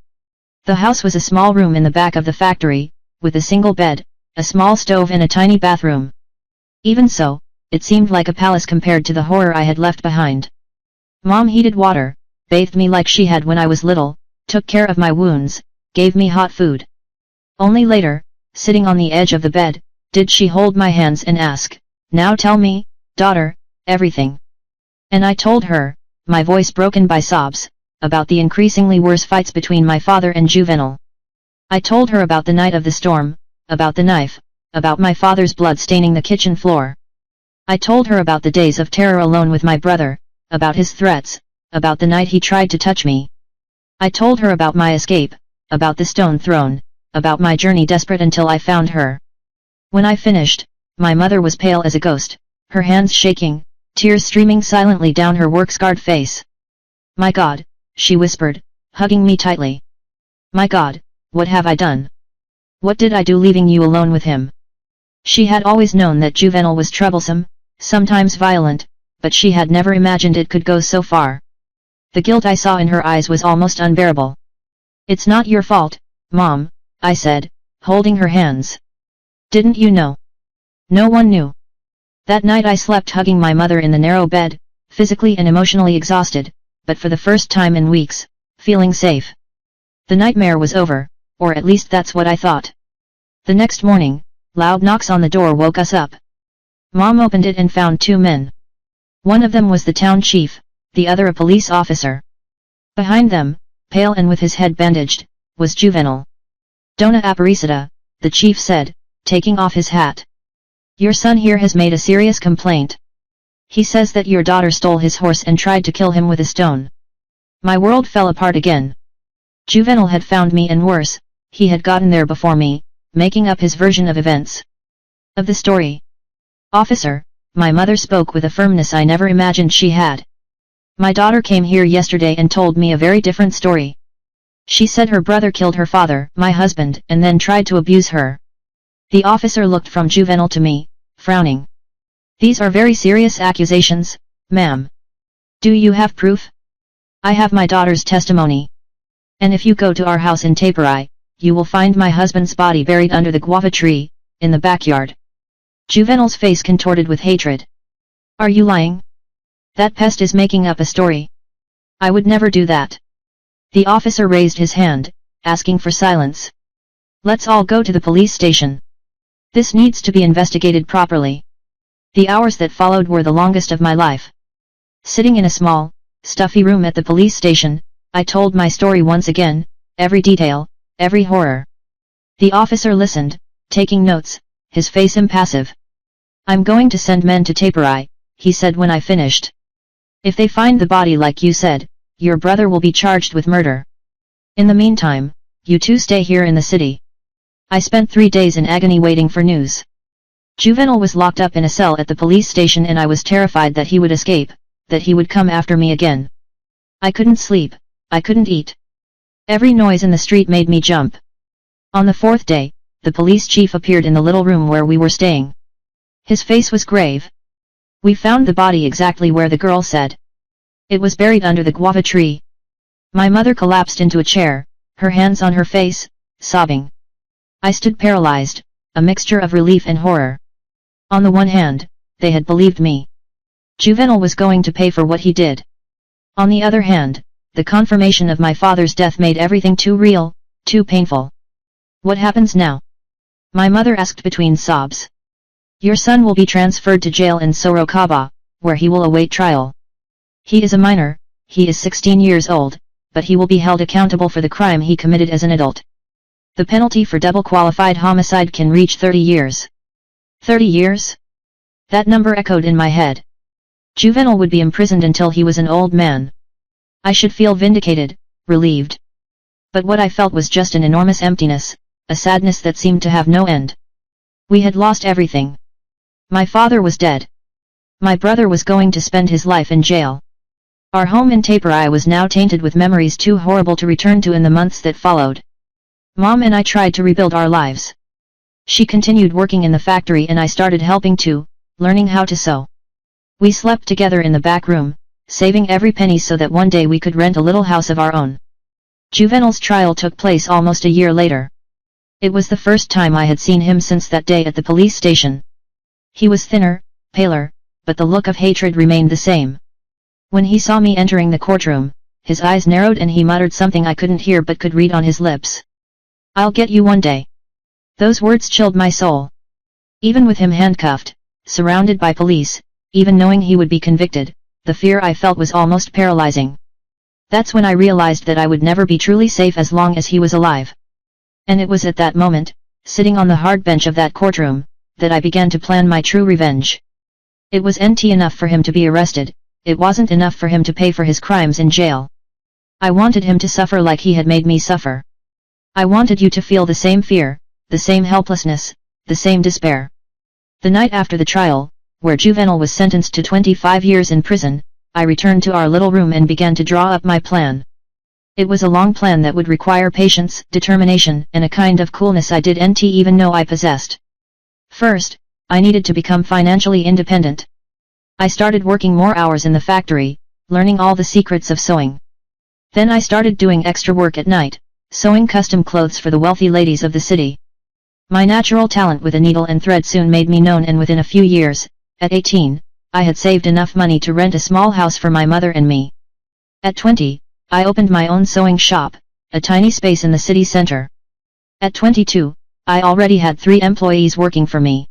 The house was a small room in the back of the factory, with a single bed, a small stove and a tiny bathroom. Even so, it seemed like a palace compared to the horror I had left behind. Mom heated water, bathed me like she had when I was little, took care of my wounds, gave me hot food. Only later, sitting on the edge of the bed, did she hold my hands and ask, "Now tell me, daughter, everything." And I told her, my voice broken by sobs, about the increasingly worse fights between my father and Juvenal. I told her about the night of the storm, about the knife, about my father's blood staining the kitchen floor. I told her about the days of terror alone with my brother, about his threats, about the night he tried to touch me. I told her about my escape, about the stone thrown, about my journey desperate until I found her. When I finished, my mother was pale as a ghost, her hands shaking, tears streaming silently down her work-scarred face. My God, she whispered, hugging me tightly. My God, what have I done? What did I do leaving you alone with him? She had always known that Juvenal was troublesome, sometimes violent, but she had never imagined it could go so far. The guilt I saw in her eyes was almost unbearable. It's not your fault, Mom, I said, holding her hands. Didn't you know? No one knew. That night I slept hugging my mother in the narrow bed, physically and emotionally exhausted, but for the first time in weeks, feeling safe. The nightmare was over, or at least that's what I thought. The next morning, loud knocks on the door woke us up. Mom opened it and found two men. One of them was the town chief, the other a police officer. Behind them, pale and with his head bandaged, was Juvenal. Dona Aparecida, the chief said, taking off his hat. Your son here has made a serious complaint. He says that your daughter stole his horse and tried to kill him with a stone. My world fell apart again. Juvenal had found me, and worse, he had gotten there before me, making up his version of events. Of the story. Officer, my mother spoke with a firmness I never imagined she had. My daughter came here yesterday and told me a very different story. She said her brother killed her father, my husband, and then tried to abuse her. The officer looked from Juvenal to me, frowning. These are very serious accusations, ma'am. Do you have proof? I have my daughter's testimony. And if you go to our house in Taperai, you will find my husband's body buried under the guava tree, in the backyard. Juvenal's face contorted with hatred. Are you lying? That pest is making up a story. I would never do that. The officer raised his hand, asking for silence. Let's all go to the police station. This needs to be investigated properly. The hours that followed were the longest of my life. Sitting in a small, stuffy room at the police station, I told my story once again, every detail, every horror. The officer listened, taking notes, his face impassive. I'm going to send men to Taperai, he said when I finished. If they find the body like you said, your brother will be charged with murder. In the meantime, you two stay here in the city. I spent 3 days in agony waiting for news. Juvenal was locked up in a cell at the police station, and I was terrified that he would escape, that he would come after me again. I couldn't sleep, I couldn't eat. Every noise in the street made me jump. On the 4th day, the police chief appeared in the little room where we were staying. His face was grave. We found the body exactly where the girl said. It was buried under the guava tree. My mother collapsed into a chair, her hands on her face, sobbing. I stood paralyzed, a mixture of relief and horror. On the one hand, they had believed me. Juvenal was going to pay for what he did. On the other hand, the confirmation of my father's death made everything too real, too painful. What happens now? My mother asked between sobs. Your son will be transferred to jail in Sorocaba, where he will await trial. He is a minor, he is 16 years old, but he will be held accountable for the crime he committed as an adult. The penalty for double qualified homicide can reach 30 years. 30 years? That number echoed in my head. Juvenal would be imprisoned until he was an old man. I should feel vindicated, relieved. But what I felt was just an enormous emptiness, a sadness that seemed to have no end. We had lost everything. My father was dead. My brother was going to spend his life in jail. Our home in Taperai was now tainted with memories too horrible to return to in the months that followed. Mom and I tried to rebuild our lives. She continued working in the factory and I started helping too, learning how to sew. We slept together in the back room, saving every penny so that one day we could rent a little house of our own. Juvenal's trial took place almost a year later. It was the first time I had seen him since that day at the police station. He was thinner, paler, but the look of hatred remained the same. When he saw me entering the courtroom, his eyes narrowed and he muttered something I couldn't hear but could read on his lips. I'll get you one day. Those words chilled my soul. Even with him handcuffed, surrounded by police, even knowing he would be convicted, the fear I felt was almost paralyzing. That's when I realized that I would never be truly safe as long as he was alive. And it was at that moment, sitting on the hard bench of that courtroom, that I began to plan my true revenge. It was enough for him to be arrested, it wasn't enough for him to pay for his crimes in jail. I wanted him to suffer like he had made me suffer. I wanted you to feel the same fear, the same helplessness, the same despair. The night after the trial, where Juvenal was sentenced to 25 years in prison, I returned to our little room and began to draw up my plan. It was a long plan that would require patience, determination, and a kind of coolness I didn't even know I possessed. First, I needed to become financially independent. I started working more hours in the factory, learning all the secrets of sewing. Then I started doing extra work at night, sewing custom clothes for the wealthy ladies of the city. My natural talent with a needle and thread soon made me known, and within a few years, at 18, I had saved enough money to rent a small house for my mother and me. At 20, I opened my own sewing shop, a tiny space in the city center. At 22, I already had 3 employees working for me.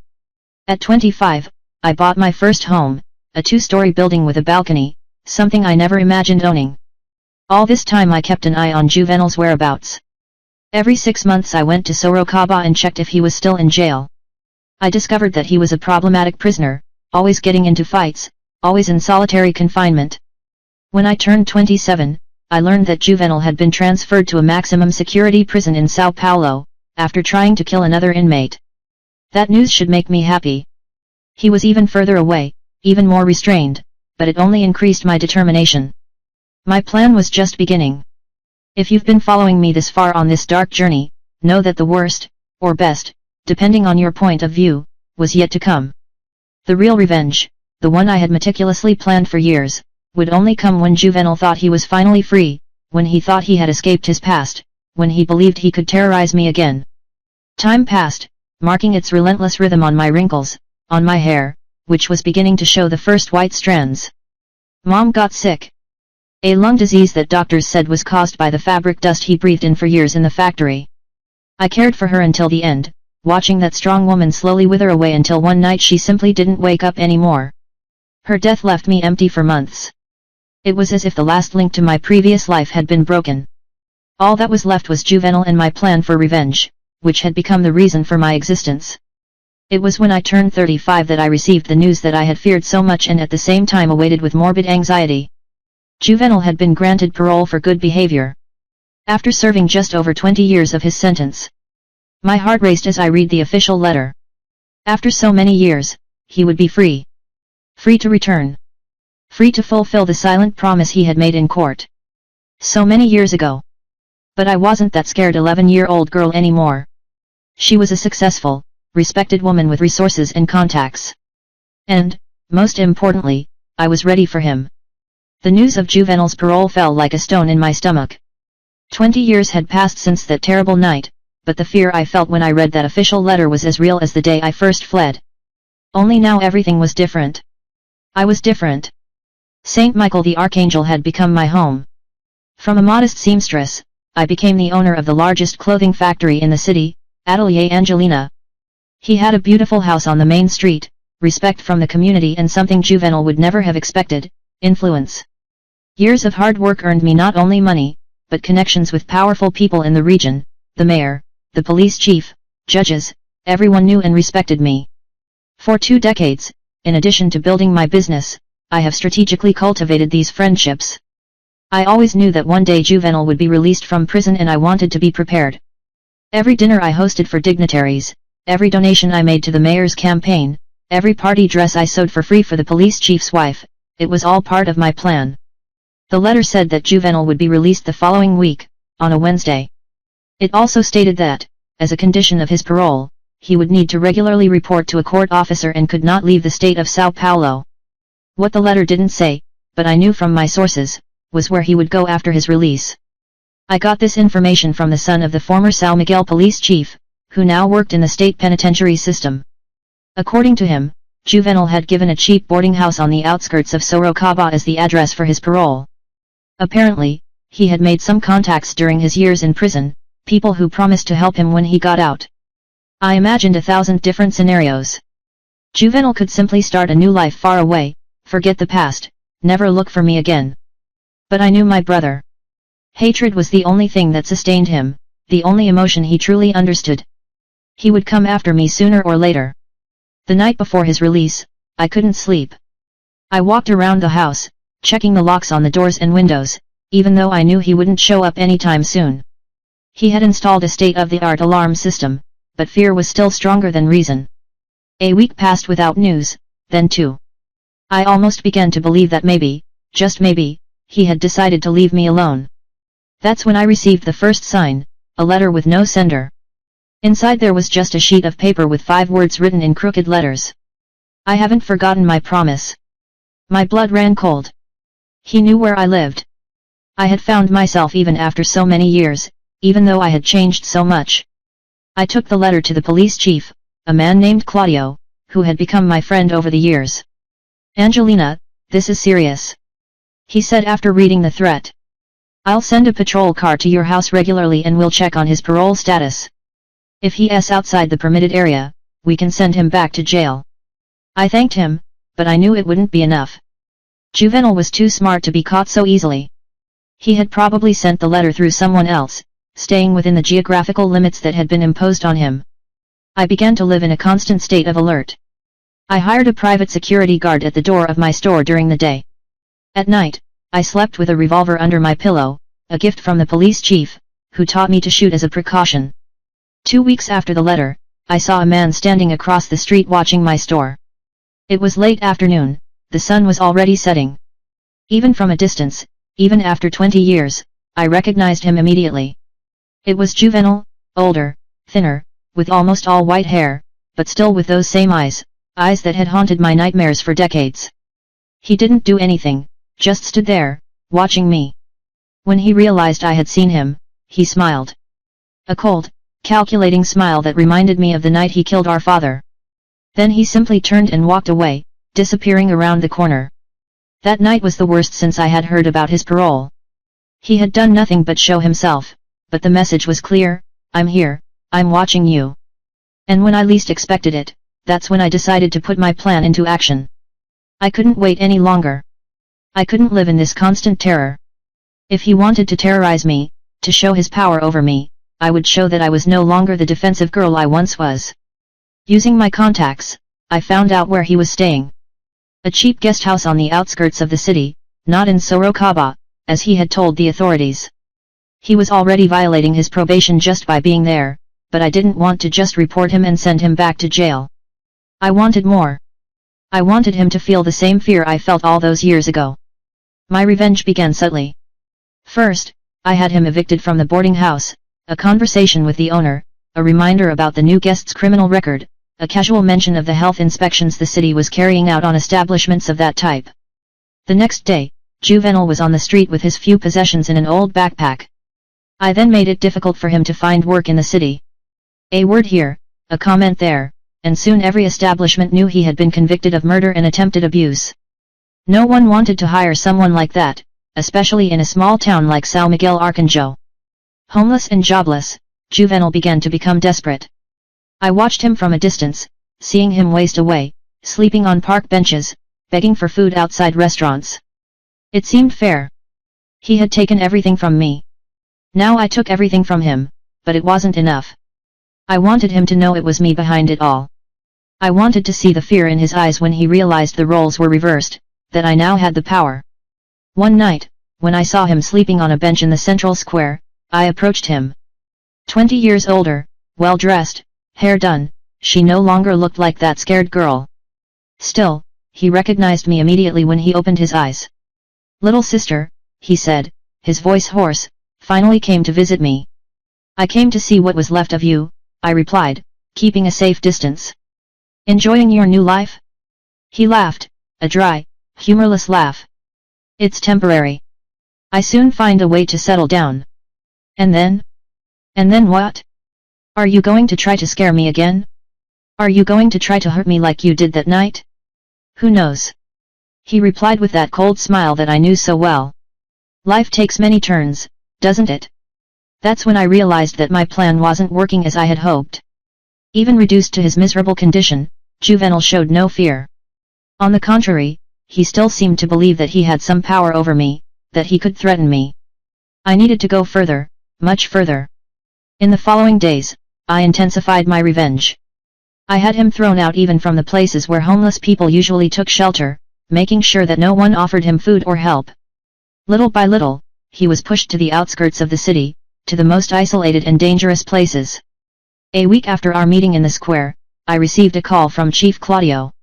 At 25, I bought my first home, a 2-story building with a balcony, something I never imagined owning. All this time I kept an eye on Juvenal's whereabouts. Every 6 months I went to Sorocaba and checked if he was still in jail. I discovered that he was a problematic prisoner, always getting into fights, always in solitary confinement. When I turned 27, I learned that Juvenal had been transferred to a maximum security prison in Sao Paulo, after trying to kill another inmate. That news should make me happy. He was even further away, even more restrained, but it only increased my determination. My plan was just beginning. If you've been following me this far on this dark journey, know that the worst, or best, depending on your point of view, was yet to come. The real revenge, the one I had meticulously planned for years, would only come when Juvenal thought he was finally free, when he thought he had escaped his past, when he believed he could terrorize me again. Time passed, marking its relentless rhythm on my wrinkles, on my hair, which was beginning to show the first white strands. Mom got sick. A lung disease that doctors said was caused by the fabric dust he breathed in for years in the factory. I cared for her until the end, watching that strong woman slowly wither away until one night she simply didn't wake up anymore. Her death left me empty for months. It was as if the last link to my previous life had been broken. All that was left was Juvenal and my plan for revenge, which had become the reason for my existence. It was when I turned 35 that I received the news that I had feared so much and at the same time awaited with morbid anxiety. Juvenal had been granted parole for good behavior. After serving just over 20 years of his sentence. My heart raced as I read the official letter. After so many years, he would be free. Free to return. Free to fulfill the silent promise he had made in court. So many years ago. But I wasn't that scared 11-year-old girl anymore. She was a successful, respected woman with resources and contacts. And, most importantly, I was ready for him. The news of Juvenal's parole fell like a stone in my stomach. 20 years had passed since that terrible night, but the fear I felt when I read that official letter was as real as the day I first fled. Only now everything was different. I was different. Saint Michael the Archangel had become my home. From a modest seamstress, I became the owner of the largest clothing factory in the city, Atelier Angelina. He had a beautiful house on the main street, respect from the community and something Juvenal would never have expected, influence. Years of hard work earned me not only money, but connections with powerful people in the region, the mayor, the police chief, judges, everyone knew and respected me. For 2 decades, in addition to building my business, I have strategically cultivated these friendships. I always knew that one day Juvenal would be released from prison and I wanted to be prepared. Every dinner I hosted for dignitaries, every donation I made to the mayor's campaign, every party dress I sewed for free for the police chief's wife, it was all part of my plan. The letter said that Juvenal would be released the following week, on a Wednesday. It also stated that, as a condition of his parole, he would need to regularly report to a court officer and could not leave the state of Sao Paulo. What the letter didn't say, but I knew from my sources, was where he would go after his release. I got this information from the son of the former São Miguel police chief, who now worked in the state penitentiary system. According to him, Juvenal had given a cheap boarding house on the outskirts of Sorocaba as the address for his parole. Apparently, he had made some contacts during his years in prison, people who promised to help him when he got out. I imagined 1,000 different scenarios. Juvenal could simply start a new life far away, forget the past, never look for me again. But I knew my brother. Hatred was the only thing that sustained him, the only emotion he truly understood. He would come after me sooner or later. The night before his release, I couldn't sleep. I walked around the house, checking the locks on the doors and windows, even though I knew he wouldn't show up anytime soon. He had installed a state-of-the-art alarm system, but fear was still stronger than reason. A week passed without news, then 2. I almost began to believe that maybe, just maybe, he had decided to leave me alone. That's when I received the first sign, a letter with no sender. Inside there was just a sheet of paper with 5 words written in crooked letters. I haven't forgotten my promise. My blood ran cold. He knew where I lived. I had found myself even after so many years, even though I had changed so much. I took the letter to the police chief, a man named Claudio, who had become my friend over the years. "Angelina, this is serious," he said after reading the threat. "I'll send a patrol car to your house regularly and we'll check on his parole status. If he's outside the permitted area, we can send him back to jail." I thanked him, but I knew it wouldn't be enough. Juvenal was too smart to be caught so easily. He had probably sent the letter through someone else, staying within the geographical limits that had been imposed on him. I began to live in a constant state of alert. I hired a private security guard at the door of my store during the day. At night, I slept with a revolver under my pillow, a gift from the police chief, who taught me to shoot as a precaution. 2 weeks after the letter, I saw a man standing across the street watching my store. It was late afternoon, the sun was already setting. Even from a distance, even after 20 years, I recognized him immediately. It was Juvenal, older, thinner, with almost all white hair, but still with those same eyes that had haunted my nightmares for decades. He didn't do anything, just stood there, watching me. When he realized I had seen him, he smiled. A cold, calculating smile that reminded me of the night he killed our father. Then he simply turned and walked away, disappearing around the corner. That night was the worst since I had heard about his parole. He had done nothing but show himself, but the message was clear: I'm here, I'm watching you. And when I least expected it, that's when I decided to put my plan into action. I couldn't wait any longer. I couldn't live in this constant terror. If he wanted to terrorize me, to show his power over me, I would show that I was no longer the defensive girl I once was. Using my contacts, I found out where he was staying. A cheap guest house on the outskirts of the city, not in Sorocaba, as he had told the authorities. He was already violating his probation just by being there, but I didn't want to just report him and send him back to jail. I wanted more. I wanted him to feel the same fear I felt all those years ago. My revenge began subtly. First, I had him evicted from the boarding house, a conversation with the owner, a reminder about the new guest's criminal record, a casual mention of the health inspections the city was carrying out on establishments of that type. The next day, Juvenal was on the street with his few possessions in an old backpack. I then made it difficult for him to find work in the city. A word here, a comment there, and soon every establishment knew he had been convicted of murder and attempted abuse. No one wanted to hire someone like that, especially in a small town like São Miguel Arcanjo. Homeless and jobless, Juvenal began to become desperate. I watched him from a distance, seeing him waste away, sleeping on park benches, begging for food outside restaurants. It seemed fair. He had taken everything from me. Now I took everything from him, but it wasn't enough. I wanted him to know it was me behind it all. I wanted to see the fear in his eyes when he realized the roles were reversed, that I now had the power. One night, when I saw him sleeping on a bench in the central square, I approached him. 20 years older, well-dressed, hair done, she no longer looked like that scared girl. Still, he recognized me immediately when he opened his eyes. "Little sister," he said, his voice hoarse, "finally came to visit me." "I came to see what was left of you," I replied, keeping a safe distance. "Enjoying your new life?" He laughed, a dry, humorless laugh. "It's temporary. I soon find a way to settle down." "And then? And then what? Are you going to try to scare me again? Are you going to try to hurt me like you did that night?" "Who knows?" he replied with that cold smile that I knew so well. "Life takes many turns, doesn't it?" That's when I realized that my plan wasn't working as I had hoped. Even reduced to his miserable condition, Juvenal showed no fear. On the contrary, he still seemed to believe that he had some power over me, that he could threaten me. I needed to go further, much further. In the following days, I intensified my revenge. I had him thrown out even from the places where homeless people usually took shelter, making sure that no one offered him food or help. Little by little, he was pushed to the outskirts of the city, to the most isolated and dangerous places. A week after our meeting in the square, I received a call from Chief Claudio.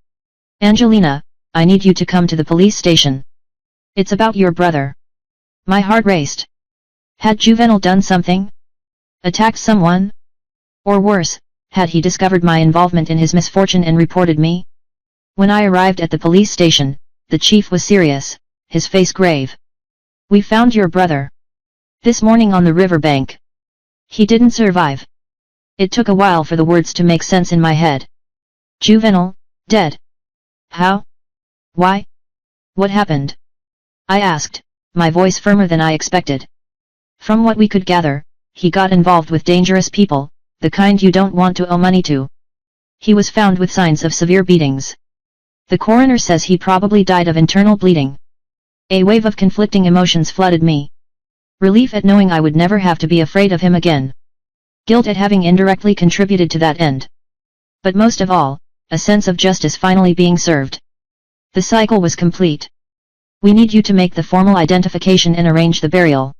"Angelina, I need you to come to the police station. It's about your brother." My heart raced. Had Juvenal done something? Attacked someone? Or worse, had he discovered my involvement in his misfortune and reported me? When I arrived at the police station, the chief was serious, his face grave. "We found your brother this morning on the riverbank. He didn't survive." It took a while for the words to make sense in my head. "Juvenal, dead? How? Why? What happened?" I asked, my voice firmer than I expected. "From what we could gather, he got involved with dangerous people, the kind you don't want to owe money to. He was found with signs of severe beatings. The coroner says he probably died of internal bleeding." A wave of conflicting emotions flooded me. Relief at knowing I would never have to be afraid of him again. Guilt at having indirectly contributed to that end. But most of all, a sense of justice finally being served. The cycle was complete. We need you to make the formal identification and arrange the burial.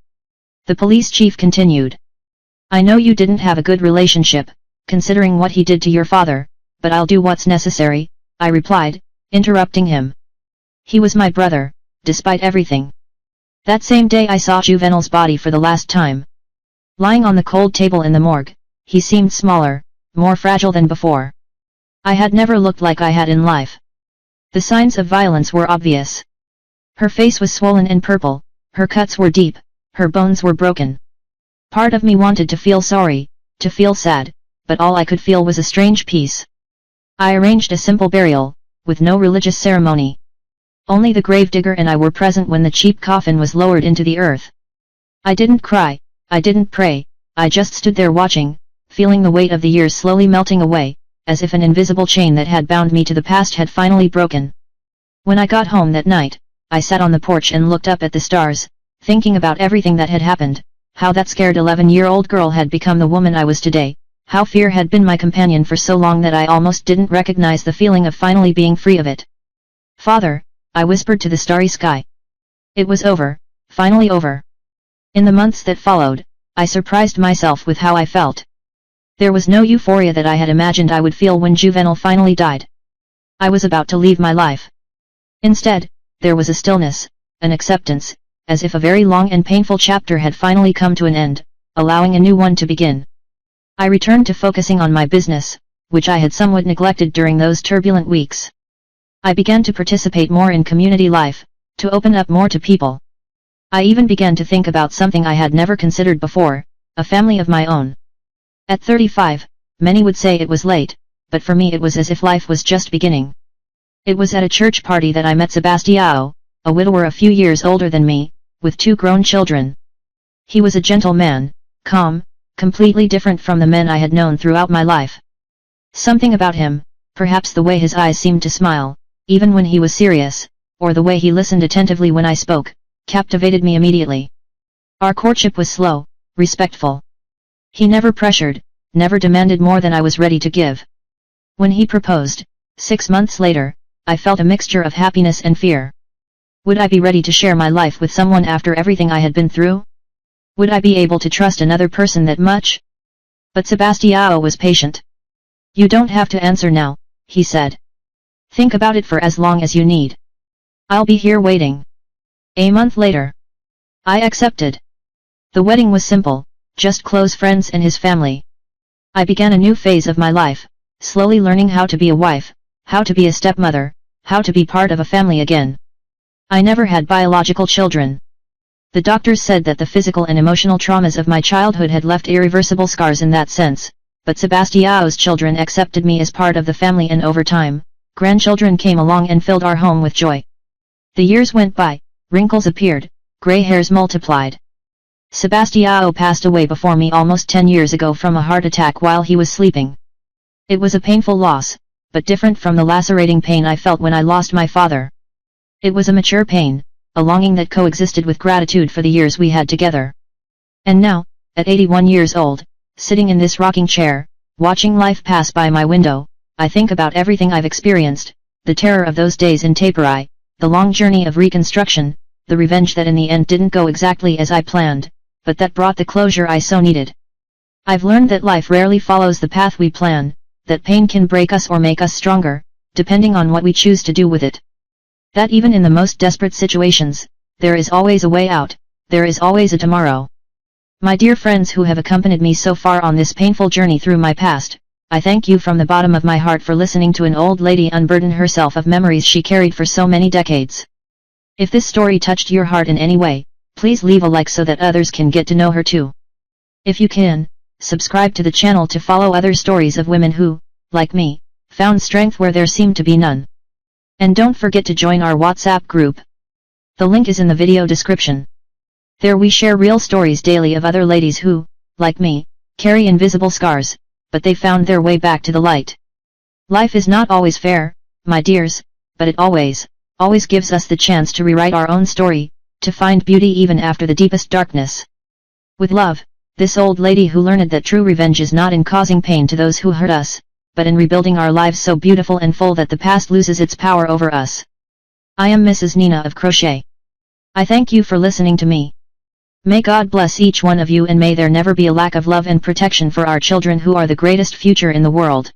The police chief continued. I know you didn't have a good relationship, considering what he did to your father, but I'll do what's necessary, I replied, interrupting him. He was my brother, despite everything. That same day I saw Juvenal's body for the last time. Lying on the cold table in the morgue, he seemed smaller, more fragile than before. I had never looked like I had in life. The signs of violence were obvious. Her face was swollen and purple, her cuts were deep, her bones were broken. Part of me wanted to feel sorry, to feel sad, but all I could feel was a strange peace. I arranged a simple burial, with no religious ceremony. Only the gravedigger and I were present when the cheap coffin was lowered into the earth. I didn't cry, I didn't pray, I just stood there watching, feeling the weight of the years slowly melting away, as if an invisible chain that had bound me to the past had finally broken. When I got home that night, I sat on the porch and looked up at the stars, thinking about everything that had happened, how that scared 11-year-old girl had become the woman I was today, how fear had been my companion for so long that I almost didn't recognize the feeling of finally being free of it. Father, I whispered to the starry sky. It was over, finally over. In the months that followed, I surprised myself with how I felt. There was no euphoria that I had imagined I would feel when Juvenal finally died. I was about to leave my life. Instead, there was a stillness, an acceptance, as if a very long and painful chapter had finally come to an end, allowing a new one to begin. I returned to focusing on my business, which I had somewhat neglected during those turbulent weeks. I began to participate more in community life, to open up more to people. I even began to think about something I had never considered before, a family of my own. At 35, many would say it was late, but for me it was as if life was just beginning. It was at a church party that I met Sebastião, a widower a few years older than me, with 2 grown children. He was a gentle man, calm, completely different from the men I had known throughout my life. Something about him, perhaps the way his eyes seemed to smile, even when he was serious, or the way he listened attentively when I spoke, captivated me immediately. Our courtship was slow, respectful. He never pressured, never demanded more than I was ready to give. When he proposed, 6 months later, I felt a mixture of happiness and fear. Would I be ready to share my life with someone after everything I had been through? Would I be able to trust another person that much? But Sebastião was patient. You don't have to answer now, he said. Think about it for as long as you need. I'll be here waiting. A month later, I accepted. The wedding was simple, just close friends and his family. I began a new phase of my life, slowly learning how to be a wife, how to be a stepmother, how to be part of a family again. I never had biological children. The doctors said that the physical and emotional traumas of my childhood had left irreversible scars in that sense, but Sebastião's children accepted me as part of the family, and over time, grandchildren came along and filled our home with joy. The years went by, wrinkles appeared, gray hairs multiplied. Sebastião passed away before me almost 10 years ago from a heart attack while he was sleeping. It was a painful loss, but different from the lacerating pain I felt when I lost my father. It was a mature pain, a longing that coexisted with gratitude for the years we had together. And now, at 81 years old, sitting in this rocking chair, watching life pass by my window, I think about everything I've experienced, the terror of those days in Taperai, the long journey of reconstruction, the revenge that in the end didn't go exactly as I planned, but that brought the closure I so needed. I've learned that life rarely follows the path we plan, that pain can break us or make us stronger, depending on what we choose to do with it. That even in the most desperate situations, there is always a way out, there is always a tomorrow. My dear friends who have accompanied me so far on this painful journey through my past, I thank you from the bottom of my heart for listening to an old lady unburden herself of memories she carried for so many decades. If this story touched your heart in any way, please leave a like so that others can get to know her too. If you can, subscribe to the channel to follow other stories of women who, like me, found strength where there seemed to be none. And don't forget to join our WhatsApp group. The link is in the video description. There we share real stories daily of other ladies who, like me, carry invisible scars, but they found their way back to the light. Life is not always fair, my dears, but it always gives us the chance to rewrite our own story, to find beauty even after the deepest darkness. With love, this old lady who learned that true revenge is not in causing pain to those who hurt us, but in rebuilding our lives so beautiful and full that the past loses its power over us. I am Mrs. Nina of Crochet. I thank you for listening to me. May God bless each one of you, and may there never be a lack of love and protection for our children, who are the greatest future in the world.